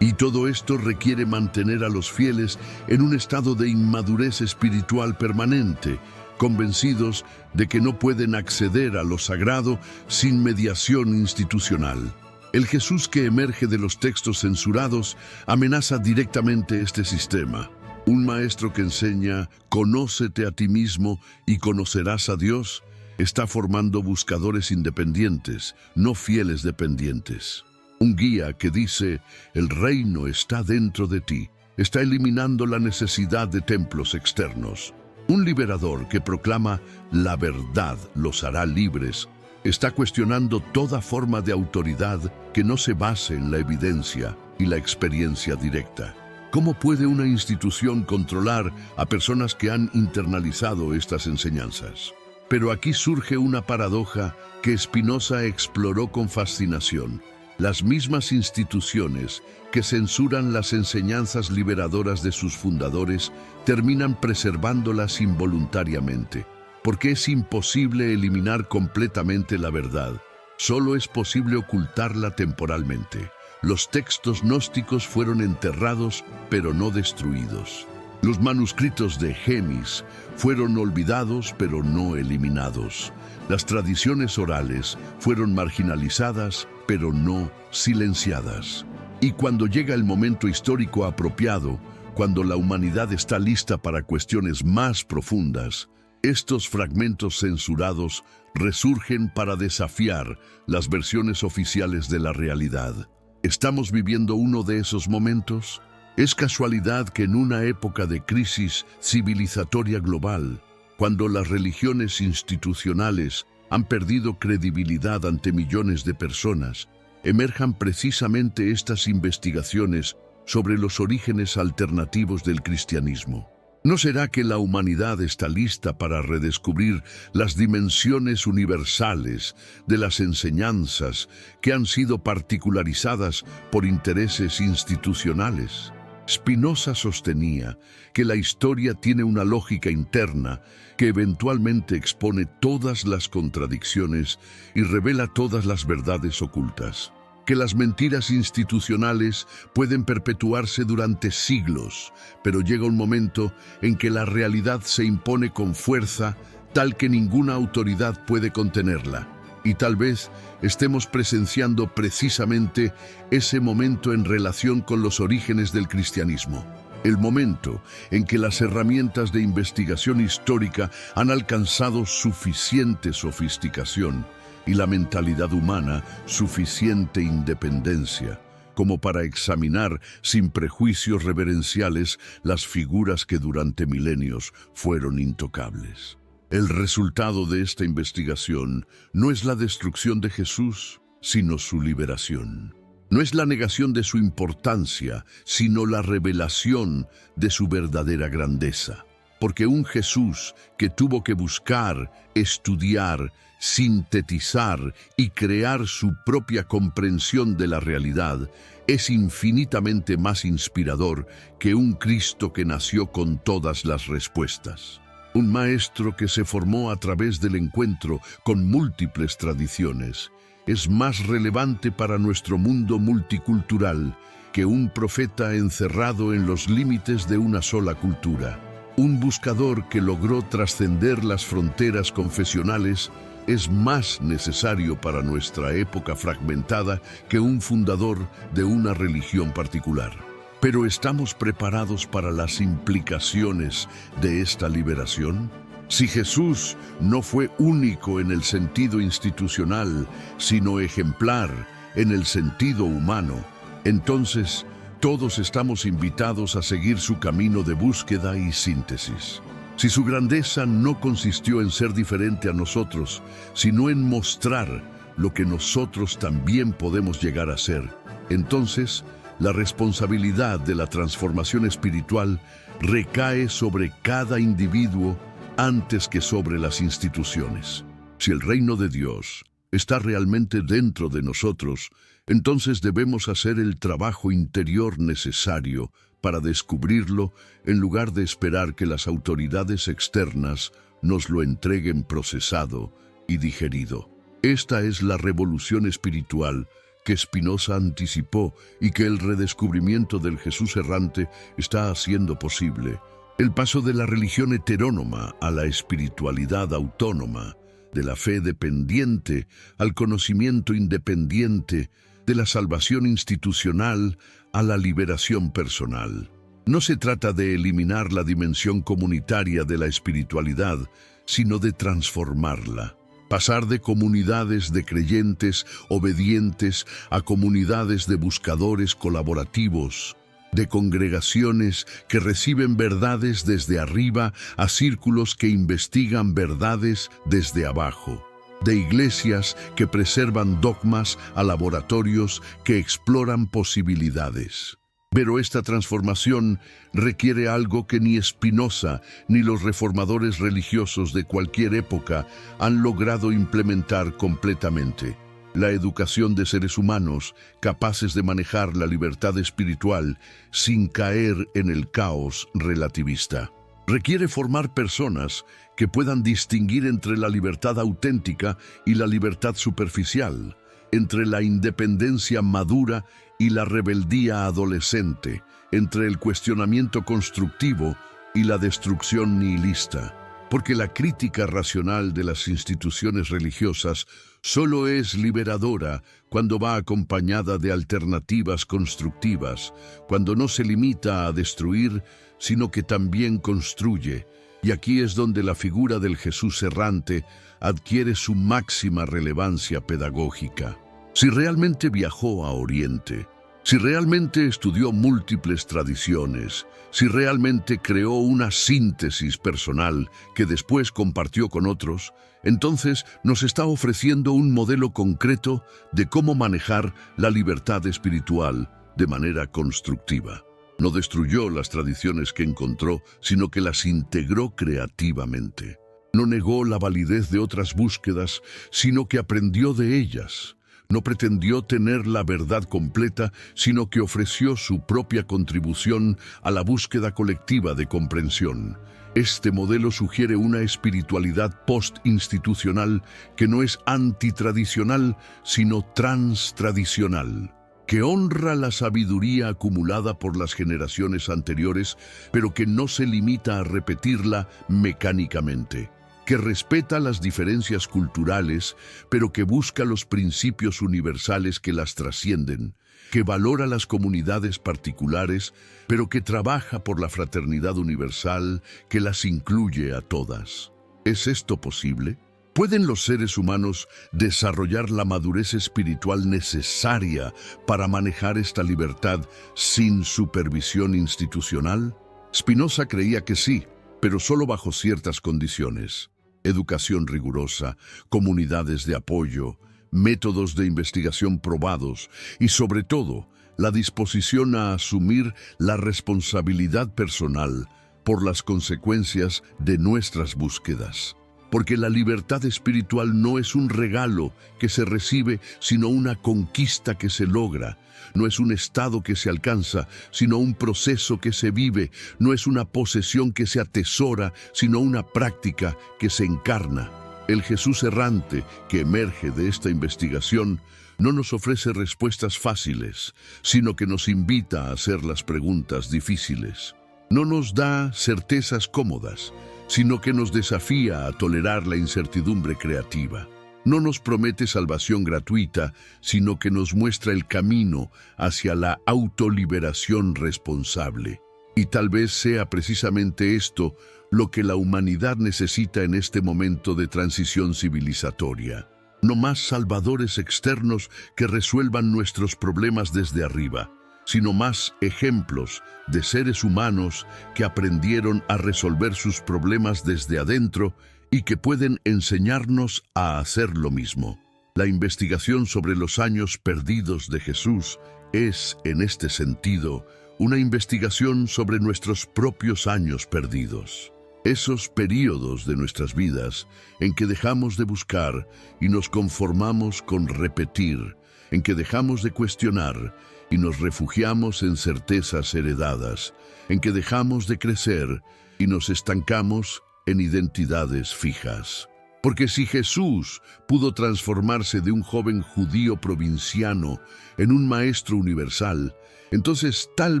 Speaker 1: Y todo esto requiere mantener a los fieles en un estado de inmadurez espiritual permanente, convencidos de que no pueden acceder a lo sagrado sin mediación institucional. El Jesús que emerge de los textos censurados amenaza directamente este sistema. Un maestro que enseña, conócete a ti mismo y conocerás a Dios, está formando buscadores independientes, no fieles dependientes. Un guía que dice, el reino está dentro de ti, está eliminando la necesidad de templos externos. Un liberador que proclama la verdad los hará libres, está cuestionando toda forma de autoridad que no se base en la evidencia y la experiencia directa. ¿Cómo puede una institución controlar a personas que han internalizado estas enseñanzas? Pero aquí surge una paradoja que Spinoza exploró con fascinación. Las mismas instituciones que censuran las enseñanzas liberadoras de sus fundadores terminan preservándolas involuntariamente, porque es imposible eliminar completamente la verdad. Solo es posible ocultarla temporalmente. Los textos gnósticos fueron enterrados, pero no destruidos. Los manuscritos de Gemis fueron olvidados, pero no eliminados. Las tradiciones orales fueron marginalizadas, pero no silenciadas. Y cuando llega el momento histórico apropiado, cuando la humanidad está lista para cuestiones más profundas, estos fragmentos censurados resurgen para desafiar las versiones oficiales de la realidad. ¿Estamos viviendo uno de esos momentos? ¿Es casualidad que en una época de crisis civilizatoria global, cuando las religiones institucionales han perdido credibilidad ante millones de personas, emerjan precisamente estas investigaciones sobre los orígenes alternativos del cristianismo? ¿No será que la humanidad está lista para redescubrir las dimensiones universales de las enseñanzas que han sido particularizadas por intereses institucionales? Spinoza sostenía que la historia tiene una lógica interna que eventualmente expone todas las contradicciones y revela todas las verdades ocultas. Que las mentiras institucionales pueden perpetuarse durante siglos, pero llega un momento en que la realidad se impone con fuerza, tal que ninguna autoridad puede contenerla. Y tal vez estemos presenciando precisamente ese momento en relación con los orígenes del cristianismo. El momento en que las herramientas de investigación histórica han alcanzado suficiente sofisticación y la mentalidad humana suficiente independencia como para examinar sin prejuicios reverenciales las figuras que durante milenios fueron intocables. El resultado de esta investigación no es la destrucción de Jesús, sino su liberación. No es la negación de su importancia, sino la revelación de su verdadera grandeza. Porque un Jesús que tuvo que buscar, estudiar, sintetizar y crear su propia comprensión de la realidad es infinitamente más inspirador que un Cristo que nació con todas las respuestas. Un maestro que se formó a través del encuentro con múltiples tradiciones es más relevante para nuestro mundo multicultural que un profeta encerrado en los límites de una sola cultura. Un buscador que logró trascender las fronteras confesionales es más necesario para nuestra época fragmentada que un fundador de una religión particular. Pero ¿estamos preparados para las implicaciones de esta liberación? Si Jesús no fue único en el sentido institucional, sino ejemplar en el sentido humano, entonces todos estamos invitados a seguir su camino de búsqueda y síntesis. Si su grandeza no consistió en ser diferente a nosotros, sino en mostrar lo que nosotros también podemos llegar a ser, entonces la responsabilidad de la transformación espiritual recae sobre cada individuo antes que sobre las instituciones. Si el reino de Dios está realmente dentro de nosotros, entonces debemos hacer el trabajo interior necesario para descubrirlo en lugar de esperar que las autoridades externas nos lo entreguen procesado y digerido. Esta es la revolución espiritual que Spinoza anticipó y que el redescubrimiento del Jesús errante está haciendo posible. El paso de la religión heterónoma a la espiritualidad autónoma, de la fe dependiente al conocimiento independiente, de la salvación institucional a la liberación personal. No se trata de eliminar la dimensión comunitaria de la espiritualidad, sino de transformarla. Pasar de comunidades de creyentes obedientes a comunidades de buscadores colaborativos, de congregaciones que reciben verdades desde arriba a círculos que investigan verdades desde abajo, de iglesias que preservan dogmas a laboratorios que exploran posibilidades. Pero esta transformación requiere algo que ni Spinoza ni los reformadores religiosos de cualquier época han logrado implementar completamente: la educación de seres humanos capaces de manejar la libertad espiritual sin caer en el caos relativista. Requiere formar personas que puedan distinguir entre la libertad auténtica y la libertad superficial, entre la independencia madura y la rebeldía adolescente, entre el cuestionamiento constructivo y la destrucción nihilista. porque la crítica racional de las instituciones religiosas solo es liberadora cuando va acompañada de alternativas constructivas, cuando no se limita a destruir, sino que también construye. Y aquí es donde la figura del Jesús errante adquiere su máxima relevancia pedagógica. Si realmente viajó a Oriente, si realmente estudió múltiples tradiciones, si realmente creó una síntesis personal que después compartió con otros, entonces nos está ofreciendo un modelo concreto de cómo manejar la libertad espiritual de manera constructiva. No destruyó las tradiciones que encontró, sino que las integró creativamente. No negó la validez de otras búsquedas, sino que aprendió de ellas. No pretendió tener la verdad completa, sino que ofreció su propia contribución a la búsqueda colectiva de comprensión. Este modelo sugiere una espiritualidad post-institucional que no es antitradicional, sino transtradicional, que honra la sabiduría acumulada por las generaciones anteriores, pero que no se limita a repetirla mecánicamente, que respeta las diferencias culturales, pero que busca los principios universales que las trascienden, que valora las comunidades particulares, pero que trabaja por la fraternidad universal que las incluye a todas. ¿Es esto posible? ¿Pueden los seres humanos desarrollar la madurez espiritual necesaria para manejar esta libertad sin supervisión institucional? Spinoza creía que sí, pero solo bajo ciertas condiciones. Educación rigurosa, comunidades de apoyo, métodos de investigación probados y, sobre todo, la disposición a asumir la responsabilidad personal por las consecuencias de nuestras búsquedas. Porque la libertad espiritual no es un regalo que se recibe, sino una conquista que se logra. No es un estado que se alcanza, sino un proceso que se vive. No es una posesión que se atesora, sino una práctica que se encarna. El Jesús errante que emerge de esta investigación no nos ofrece respuestas fáciles, sino que nos invita a hacer las preguntas difíciles. No nos da certezas cómodas, sino que nos desafía a tolerar la incertidumbre creativa. No nos promete salvación gratuita, sino que nos muestra el camino hacia la autoliberación responsable. Y tal vez sea precisamente esto lo que la humanidad necesita en este momento de transición civilizatoria. No más salvadores externos que resuelvan nuestros problemas desde arriba, sino más ejemplos de seres humanos que aprendieron a resolver sus problemas desde adentro y que pueden enseñarnos a hacer lo mismo. La investigación sobre los años perdidos de Jesús es, en este sentido, una investigación sobre nuestros propios años perdidos. Esos períodos de nuestras vidas en que dejamos de buscar y nos conformamos con repetir, en que dejamos de cuestionar y nos refugiamos en certezas heredadas, en que dejamos de crecer y nos estancamos en identidades fijas. Porque si Jesús pudo transformarse de un joven judío provinciano en un maestro universal, entonces tal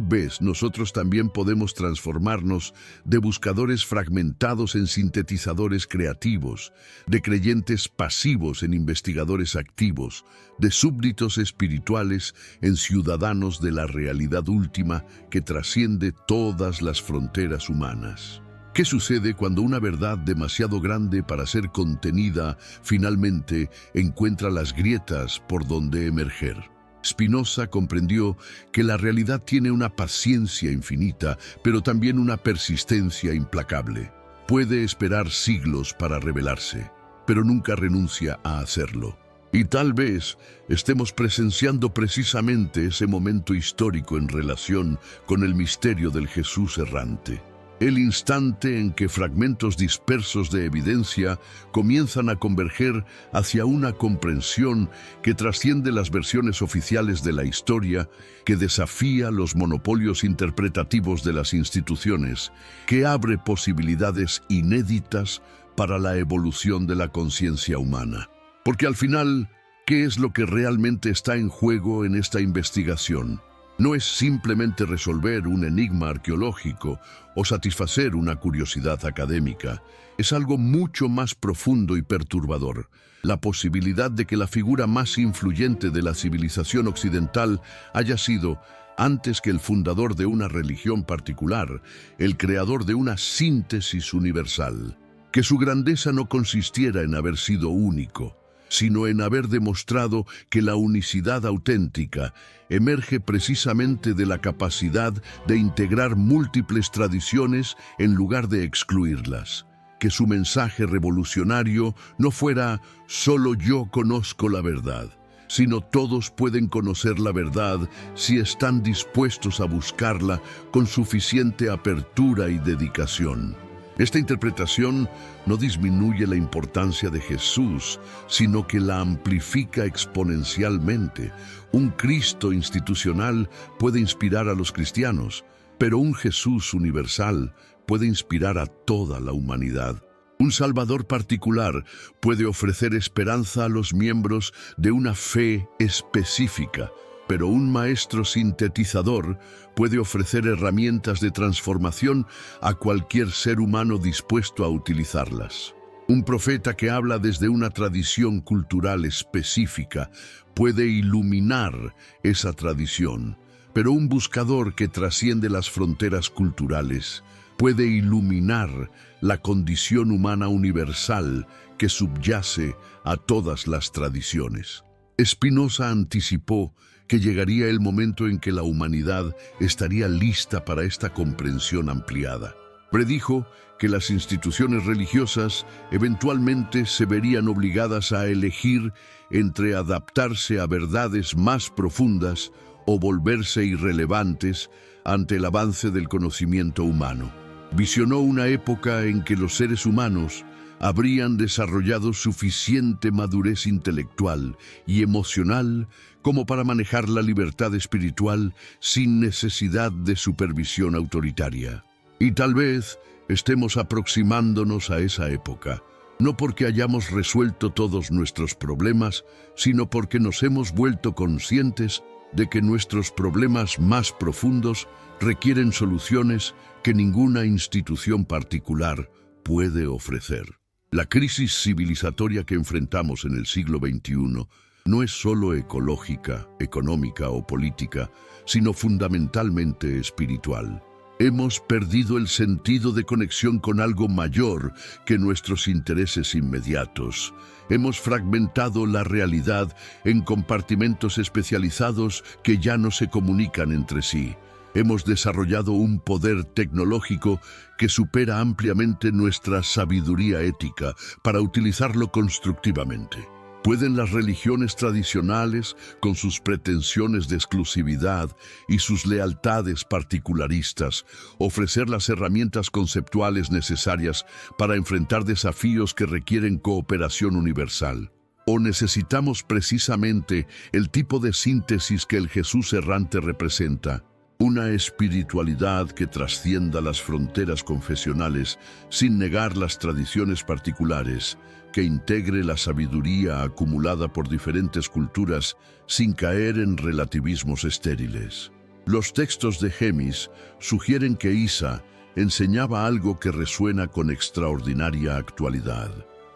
Speaker 1: vez nosotros también podemos transformarnos de buscadores fragmentados en sintetizadores creativos, de creyentes pasivos en investigadores activos, de súbditos espirituales en ciudadanos de la realidad última que trasciende todas las fronteras humanas. ¿Qué sucede cuando una verdad demasiado grande para ser contenida finalmente encuentra las grietas por donde emerger? Spinoza comprendió que la realidad tiene una paciencia infinita, pero también una persistencia implacable. Puede esperar siglos para revelarse, pero nunca renuncia a hacerlo. Y tal vez estemos presenciando precisamente ese momento histórico en relación con el misterio del Jesús errante. El instante en que fragmentos dispersos de evidencia comienzan a converger hacia una comprensión que trasciende las versiones oficiales de la historia, que desafía los monopolios interpretativos de las instituciones, que abre posibilidades inéditas para la evolución de la conciencia humana. Porque al final, ¿qué es lo que realmente está en juego en esta investigación? No es simplemente resolver un enigma arqueológico o satisfacer una curiosidad académica. Es algo mucho más profundo y perturbador. La posibilidad de que la figura más influyente de la civilización occidental haya sido, antes que el fundador de una religión particular, el creador de una síntesis universal. Que su grandeza no consistiera en haber sido único, sino en haber demostrado que la unicidad auténtica emerge precisamente de la capacidad de integrar múltiples tradiciones en lugar de excluirlas. Que su mensaje revolucionario no fuera «solo yo conozco la verdad», sino todos pueden conocer la verdad si están dispuestos a buscarla con suficiente apertura y dedicación. Esta interpretación no disminuye la importancia de Jesús, sino que la amplifica exponencialmente. Un Cristo institucional puede inspirar a los cristianos, pero un Jesús universal puede inspirar a toda la humanidad. Un Salvador particular puede ofrecer esperanza a los miembros de una fe específica, pero un maestro sintetizador puede ofrecer herramientas de transformación a cualquier ser humano dispuesto a utilizarlas. Un profeta que habla desde una tradición cultural específica puede iluminar esa tradición, pero un buscador que trasciende las fronteras culturales puede iluminar la condición humana universal que subyace a todas las tradiciones. Spinoza anticipó que llegaría el momento en que la humanidad estaría lista para esta comprensión ampliada. Predijo que las instituciones religiosas eventualmente se verían obligadas a elegir entre adaptarse a verdades más profundas o volverse irrelevantes ante el avance del conocimiento humano. Visionó una época en que los seres humanos habrían desarrollado suficiente madurez intelectual y emocional como para manejar la libertad espiritual sin necesidad de supervisión autoritaria. Y tal vez estemos aproximándonos a esa época, no porque hayamos resuelto todos nuestros problemas, sino porque nos hemos vuelto conscientes de que nuestros problemas más profundos requieren soluciones que ninguna institución particular puede ofrecer. La crisis civilizatoria que enfrentamos en el siglo XXI no es solo ecológica, económica o política, sino fundamentalmente espiritual. Hemos perdido el sentido de conexión con algo mayor que nuestros intereses inmediatos. Hemos fragmentado la realidad en compartimentos especializados que ya no se comunican entre sí. Hemos desarrollado un poder tecnológico que supera ampliamente nuestra sabiduría ética para utilizarlo constructivamente. ¿Pueden las religiones tradicionales, con sus pretensiones de exclusividad y sus lealtades particularistas, ofrecer las herramientas conceptuales necesarias para enfrentar desafíos que requieren cooperación universal? ¿O necesitamos precisamente el tipo de síntesis que el Jesús errante representa? Una espiritualidad que trascienda las fronteras confesionales sin negar las tradiciones particulares, que integre la sabiduría acumulada por diferentes culturas sin caer en relativismos estériles. Los textos de Gemis sugieren que Isa enseñaba algo que resuena con extraordinaria actualidad,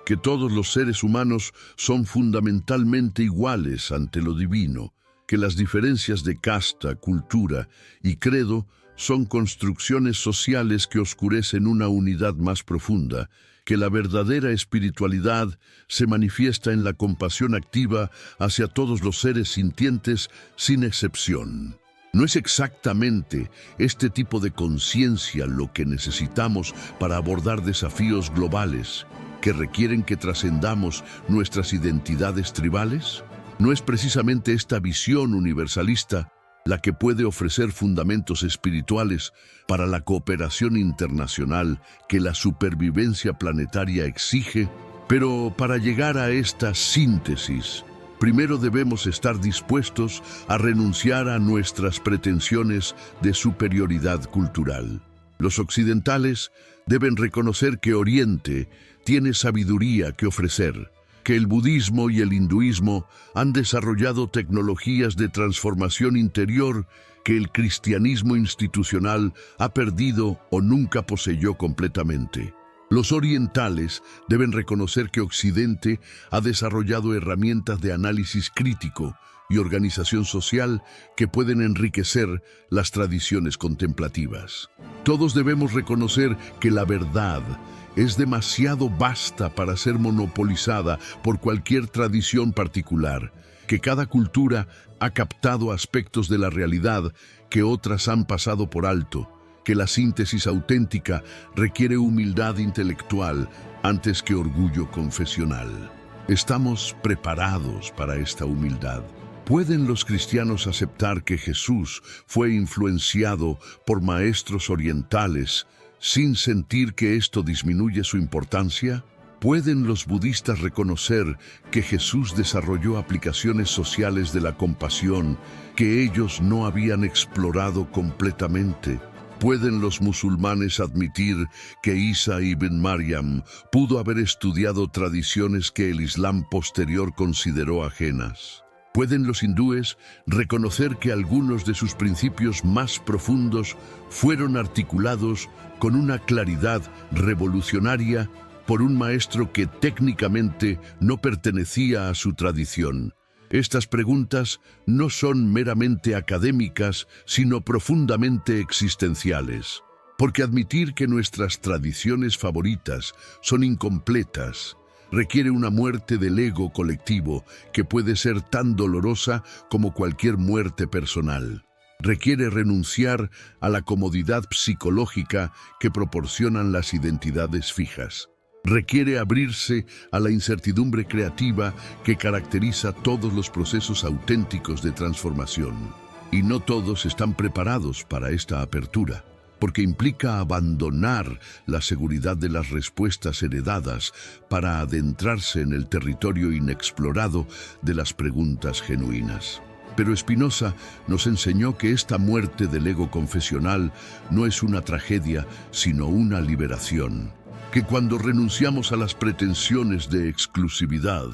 Speaker 1: que todos los seres humanos son fundamentalmente iguales ante lo divino, que las diferencias de casta, cultura y credo son construcciones sociales que oscurecen una unidad más profunda, que la verdadera espiritualidad se manifiesta en la compasión activa hacia todos los seres sintientes sin excepción. ¿No es exactamente este tipo de conciencia lo que necesitamos para abordar desafíos globales que requieren que trascendamos nuestras identidades tribales? ¿No es precisamente esta visión universalista la que puede ofrecer fundamentos espirituales para la cooperación internacional que la supervivencia planetaria exige? Pero para llegar a esta síntesis, primero debemos estar dispuestos a renunciar a nuestras pretensiones de superioridad cultural. Los occidentales deben reconocer que Oriente tiene sabiduría que ofrecer, que el budismo y el hinduismo han desarrollado tecnologías de transformación interior que el cristianismo institucional ha perdido o nunca poseyó completamente. Los orientales deben reconocer que Occidente ha desarrollado herramientas de análisis crítico y organización social que pueden enriquecer las tradiciones contemplativas. Todos debemos reconocer que la verdad es demasiado vasta para ser monopolizada por cualquier tradición particular, que cada cultura ha captado aspectos de la realidad que otras han pasado por alto, que la síntesis auténtica requiere humildad intelectual antes que orgullo confesional. ¿Estamos preparados para esta humildad? ¿Pueden los cristianos aceptar que Jesús fue influenciado por maestros orientales sin sentir que esto disminuye su importancia? ¿Pueden los budistas reconocer que Jesús desarrolló aplicaciones sociales de la compasión que ellos no habían explorado completamente? ¿Pueden los musulmanes admitir que Isa ibn Maryam pudo haber estudiado tradiciones que el Islam posterior consideró ajenas? ¿Pueden los hindúes reconocer que algunos de sus principios más profundos fueron articulados con una claridad revolucionaria por un maestro que técnicamente no pertenecía a su tradición? Estas preguntas no son meramente académicas, sino profundamente existenciales. Porque admitir que nuestras tradiciones favoritas son incompletas requiere una muerte del ego colectivo que puede ser tan dolorosa como cualquier muerte personal. Requiere renunciar a la comodidad psicológica que proporcionan las identidades fijas. Requiere abrirse a la incertidumbre creativa que caracteriza todos los procesos auténticos de transformación. Y no todos están preparados para esta apertura, porque implica abandonar la seguridad de las respuestas heredadas para adentrarse en el territorio inexplorado de las preguntas genuinas. Pero Spinoza nos enseñó que esta muerte del ego confesional no es una tragedia, sino una liberación. Que cuando renunciamos a las pretensiones de exclusividad,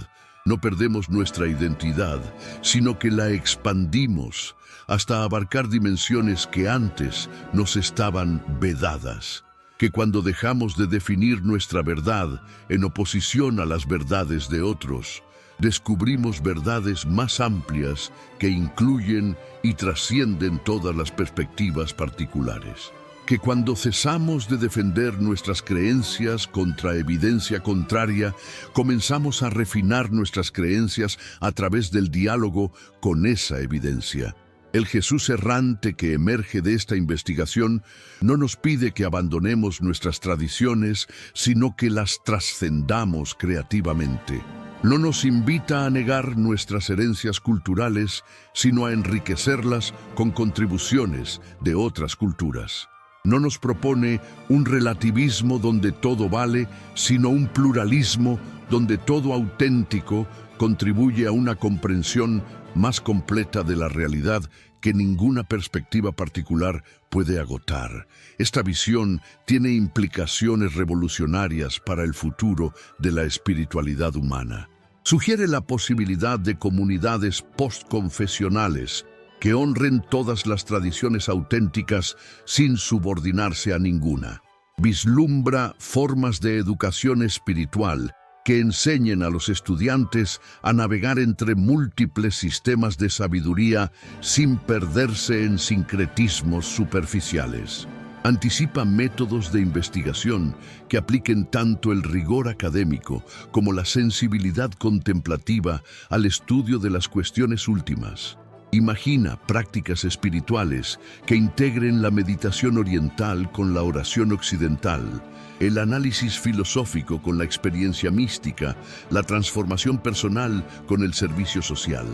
Speaker 1: no perdemos nuestra identidad, sino que la expandimos hasta abarcar dimensiones que antes nos estaban vedadas. Que cuando dejamos de definir nuestra verdad en oposición a las verdades de otros, descubrimos verdades más amplias que incluyen y trascienden todas las perspectivas particulares. Que cuando cesamos de defender nuestras creencias contra evidencia contraria, comenzamos a refinar nuestras creencias a través del diálogo con esa evidencia. El Jesús errante que emerge de esta investigación no nos pide que abandonemos nuestras tradiciones, sino que las trascendamos creativamente. No nos invita a negar nuestras herencias culturales, sino a enriquecerlas con contribuciones de otras culturas. No nos propone un relativismo donde todo vale, sino un pluralismo donde todo auténtico contribuye a una comprensión más completa de la realidad que ninguna perspectiva particular puede agotar. Esta visión tiene implicaciones revolucionarias para el futuro de la espiritualidad humana. Sugiere la posibilidad de comunidades postconfesionales que honren todas las tradiciones auténticas sin subordinarse a ninguna. Vislumbra formas de educación espiritual que enseñen a los estudiantes a navegar entre múltiples sistemas de sabiduría sin perderse en sincretismos superficiales. Anticipa métodos de investigación que apliquen tanto el rigor académico como la sensibilidad contemplativa al estudio de las cuestiones últimas. Imagina prácticas espirituales que integren la meditación oriental con la oración occidental, el análisis filosófico con la experiencia mística, la transformación personal con el servicio social.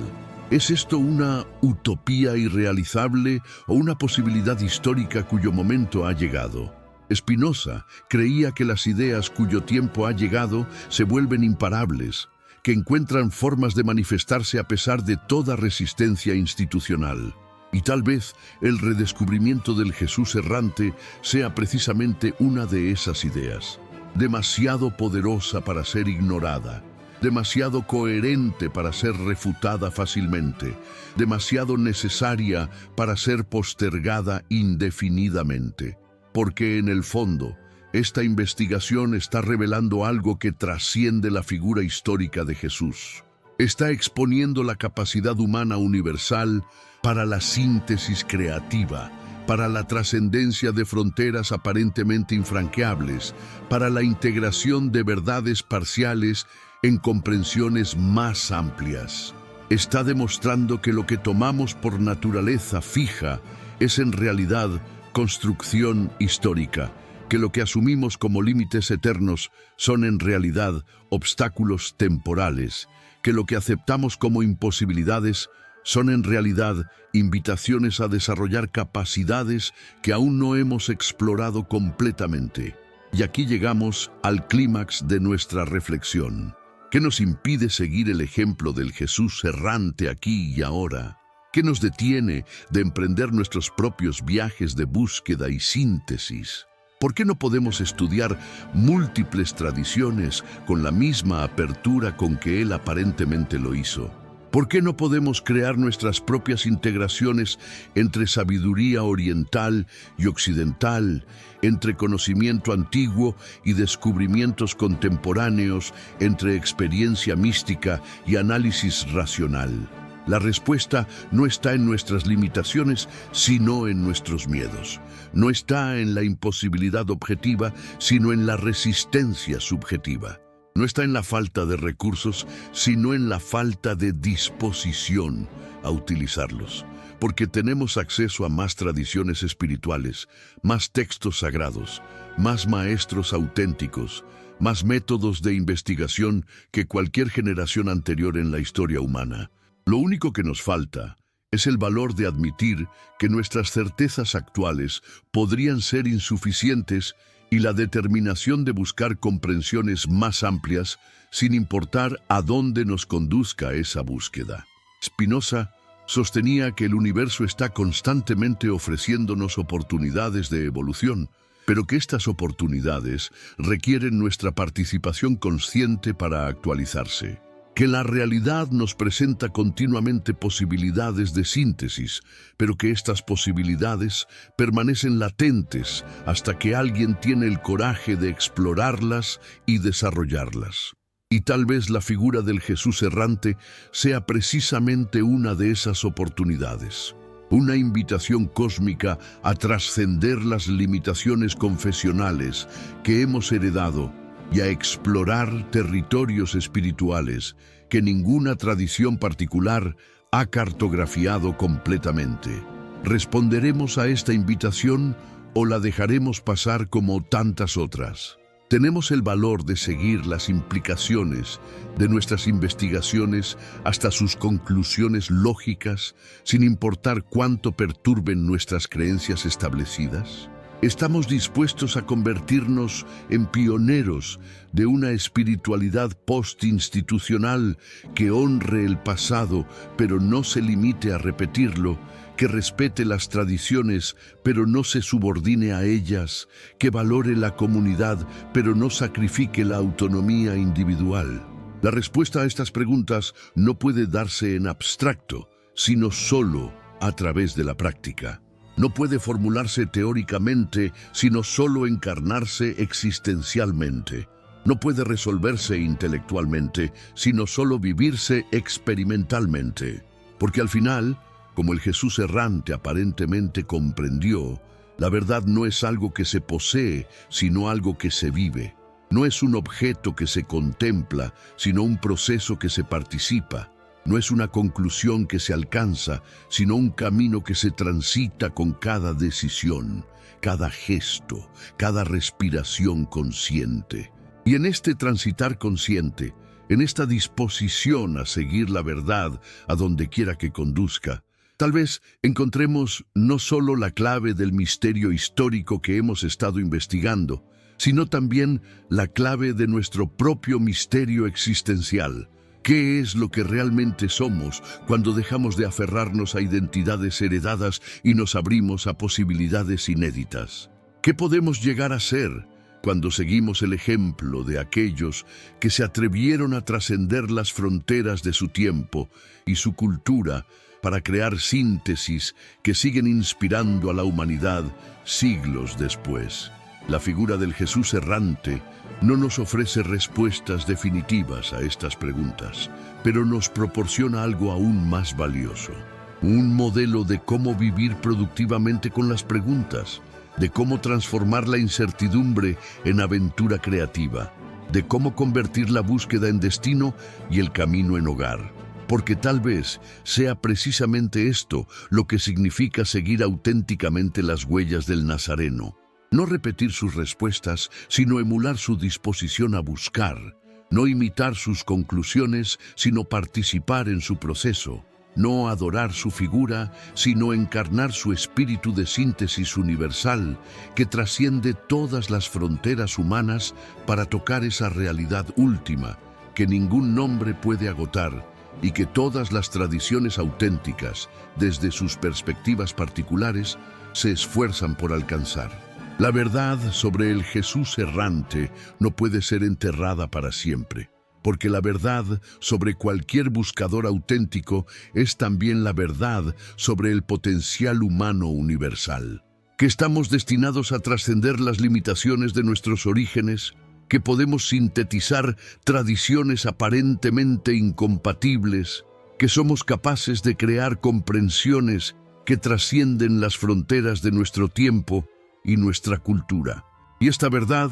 Speaker 1: ¿Es esto una utopía irrealizable o una posibilidad histórica cuyo momento ha llegado? Spinoza creía que las ideas cuyo tiempo ha llegado se vuelven imparables, que encuentran formas de manifestarse a pesar de toda resistencia institucional. Y tal vez el redescubrimiento del Jesús errante sea precisamente una de esas ideas, demasiado poderosa para ser ignorada, demasiado coherente para ser refutada fácilmente, demasiado necesaria para ser postergada indefinidamente. Porque en el fondo, esta investigación está revelando algo que trasciende la figura histórica de Jesús. Está exponiendo la capacidad humana universal para la síntesis creativa, para la trascendencia de fronteras aparentemente infranqueables, para la integración de verdades parciales en comprensiones más amplias. Está demostrando que lo que tomamos por naturaleza fija es en realidad construcción histórica, que lo que asumimos como límites eternos son en realidad obstáculos temporales, que lo que aceptamos como imposibilidades son en realidad invitaciones a desarrollar capacidades que aún no hemos explorado completamente. Y aquí llegamos al clímax de nuestra reflexión. ¿Qué nos impide seguir el ejemplo del Jesús errante aquí y ahora? ¿Qué nos detiene de emprender nuestros propios viajes de búsqueda y síntesis? ¿Por qué no podemos estudiar múltiples tradiciones con la misma apertura con que Él aparentemente lo hizo? ¿Por qué no podemos crear nuestras propias integraciones entre sabiduría oriental y occidental, entre conocimiento antiguo y descubrimientos contemporáneos, entre experiencia mística y análisis racional? La respuesta no está en nuestras limitaciones, sino en nuestros miedos. No está en la imposibilidad objetiva, sino en la resistencia subjetiva. No está en la falta de recursos, sino en la falta de disposición a utilizarlos. Porque tenemos acceso a más tradiciones espirituales, más textos sagrados, más maestros auténticos, más métodos de investigación que cualquier generación anterior en la historia humana. Lo único que nos falta es el valor de admitir que nuestras certezas actuales podrían ser insuficientes y la determinación de buscar comprensiones más amplias sin importar a dónde nos conduzca esa búsqueda. Spinoza sostenía que el universo está constantemente ofreciéndonos oportunidades de evolución, pero que estas oportunidades requieren nuestra participación consciente para actualizarse. Que la realidad nos presenta continuamente posibilidades de síntesis, pero que estas posibilidades permanecen latentes hasta que alguien tiene el coraje de explorarlas y desarrollarlas. Y tal vez la figura del Jesús errante sea precisamente una de esas oportunidades. Una invitación cósmica a trascender las limitaciones confesionales que hemos heredado y a explorar territorios espirituales que ninguna tradición particular ha cartografiado completamente. ¿Responderemos a esta invitación o la dejaremos pasar como tantas otras? Tenemos el valor de seguir las implicaciones de nuestras investigaciones hasta sus conclusiones lógicas, sin importar cuánto perturben nuestras creencias establecidas. ¿Estamos dispuestos a convertirnos en pioneros de una espiritualidad postinstitucional que honre el pasado, pero no se limite a repetirlo, que respete las tradiciones, pero no se subordine a ellas, que valore la comunidad, pero no sacrifique la autonomía individual? La respuesta a estas preguntas no puede darse en abstracto, sino solo a través de la práctica. No puede formularse teóricamente, sino solo encarnarse existencialmente. No puede resolverse intelectualmente, sino solo vivirse experimentalmente. Porque al final, como el Jesús errante aparentemente comprendió, la verdad no es algo que se posee, sino algo que se vive. No es un objeto que se contempla, sino un proceso que se participa. No es una conclusión que se alcanza, sino un camino que se transita con cada decisión, cada gesto, cada respiración consciente. Y en este transitar consciente, en esta disposición a seguir la verdad a donde quiera que conduzca, tal vez encontremos no solo la clave del misterio histórico que hemos estado investigando, sino también la clave de nuestro propio misterio existencial. ¿Qué es lo que realmente somos cuando dejamos de aferrarnos a identidades heredadas y nos abrimos a posibilidades inéditas? ¿Qué podemos llegar a ser cuando seguimos el ejemplo de aquellos que se atrevieron a trascender las fronteras de su tiempo y su cultura para crear síntesis que siguen inspirando a la humanidad siglos después. La figura del Jesús errante no nos ofrece respuestas definitivas a estas preguntas, pero nos proporciona algo aún más valioso. Un modelo de cómo vivir productivamente con las preguntas, de cómo transformar la incertidumbre en aventura creativa, de cómo convertir la búsqueda en destino y el camino en hogar. Porque tal vez sea precisamente esto lo que significa seguir auténticamente las huellas del Nazareno. No repetir sus respuestas, sino emular su disposición a buscar. No imitar sus conclusiones, sino participar en su proceso. No adorar su figura, sino encarnar su espíritu de síntesis universal que trasciende todas las fronteras humanas para tocar esa realidad última que ningún nombre puede agotar y que todas las tradiciones auténticas, desde sus perspectivas particulares, se esfuerzan por alcanzar. La verdad sobre el Jesús errante no puede ser enterrada para siempre, porque la verdad sobre cualquier buscador auténtico es también la verdad sobre el potencial humano universal. Que estamos destinados a trascender las limitaciones de nuestros orígenes, que podemos sintetizar tradiciones aparentemente incompatibles, que somos capaces de crear comprensiones que trascienden las fronteras de nuestro tiempo y nuestra cultura. Y esta verdad,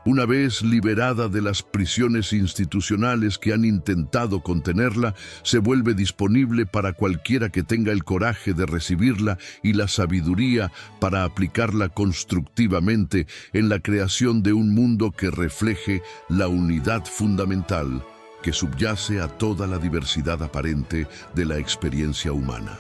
Speaker 1: una vez liberada de las prisiones institucionales que han intentado contenerla, se vuelve disponible para cualquiera que tenga el coraje de recibirla y la sabiduría para aplicarla constructivamente en la creación de un mundo que refleje la unidad fundamental que subyace a toda la diversidad aparente de la experiencia humana.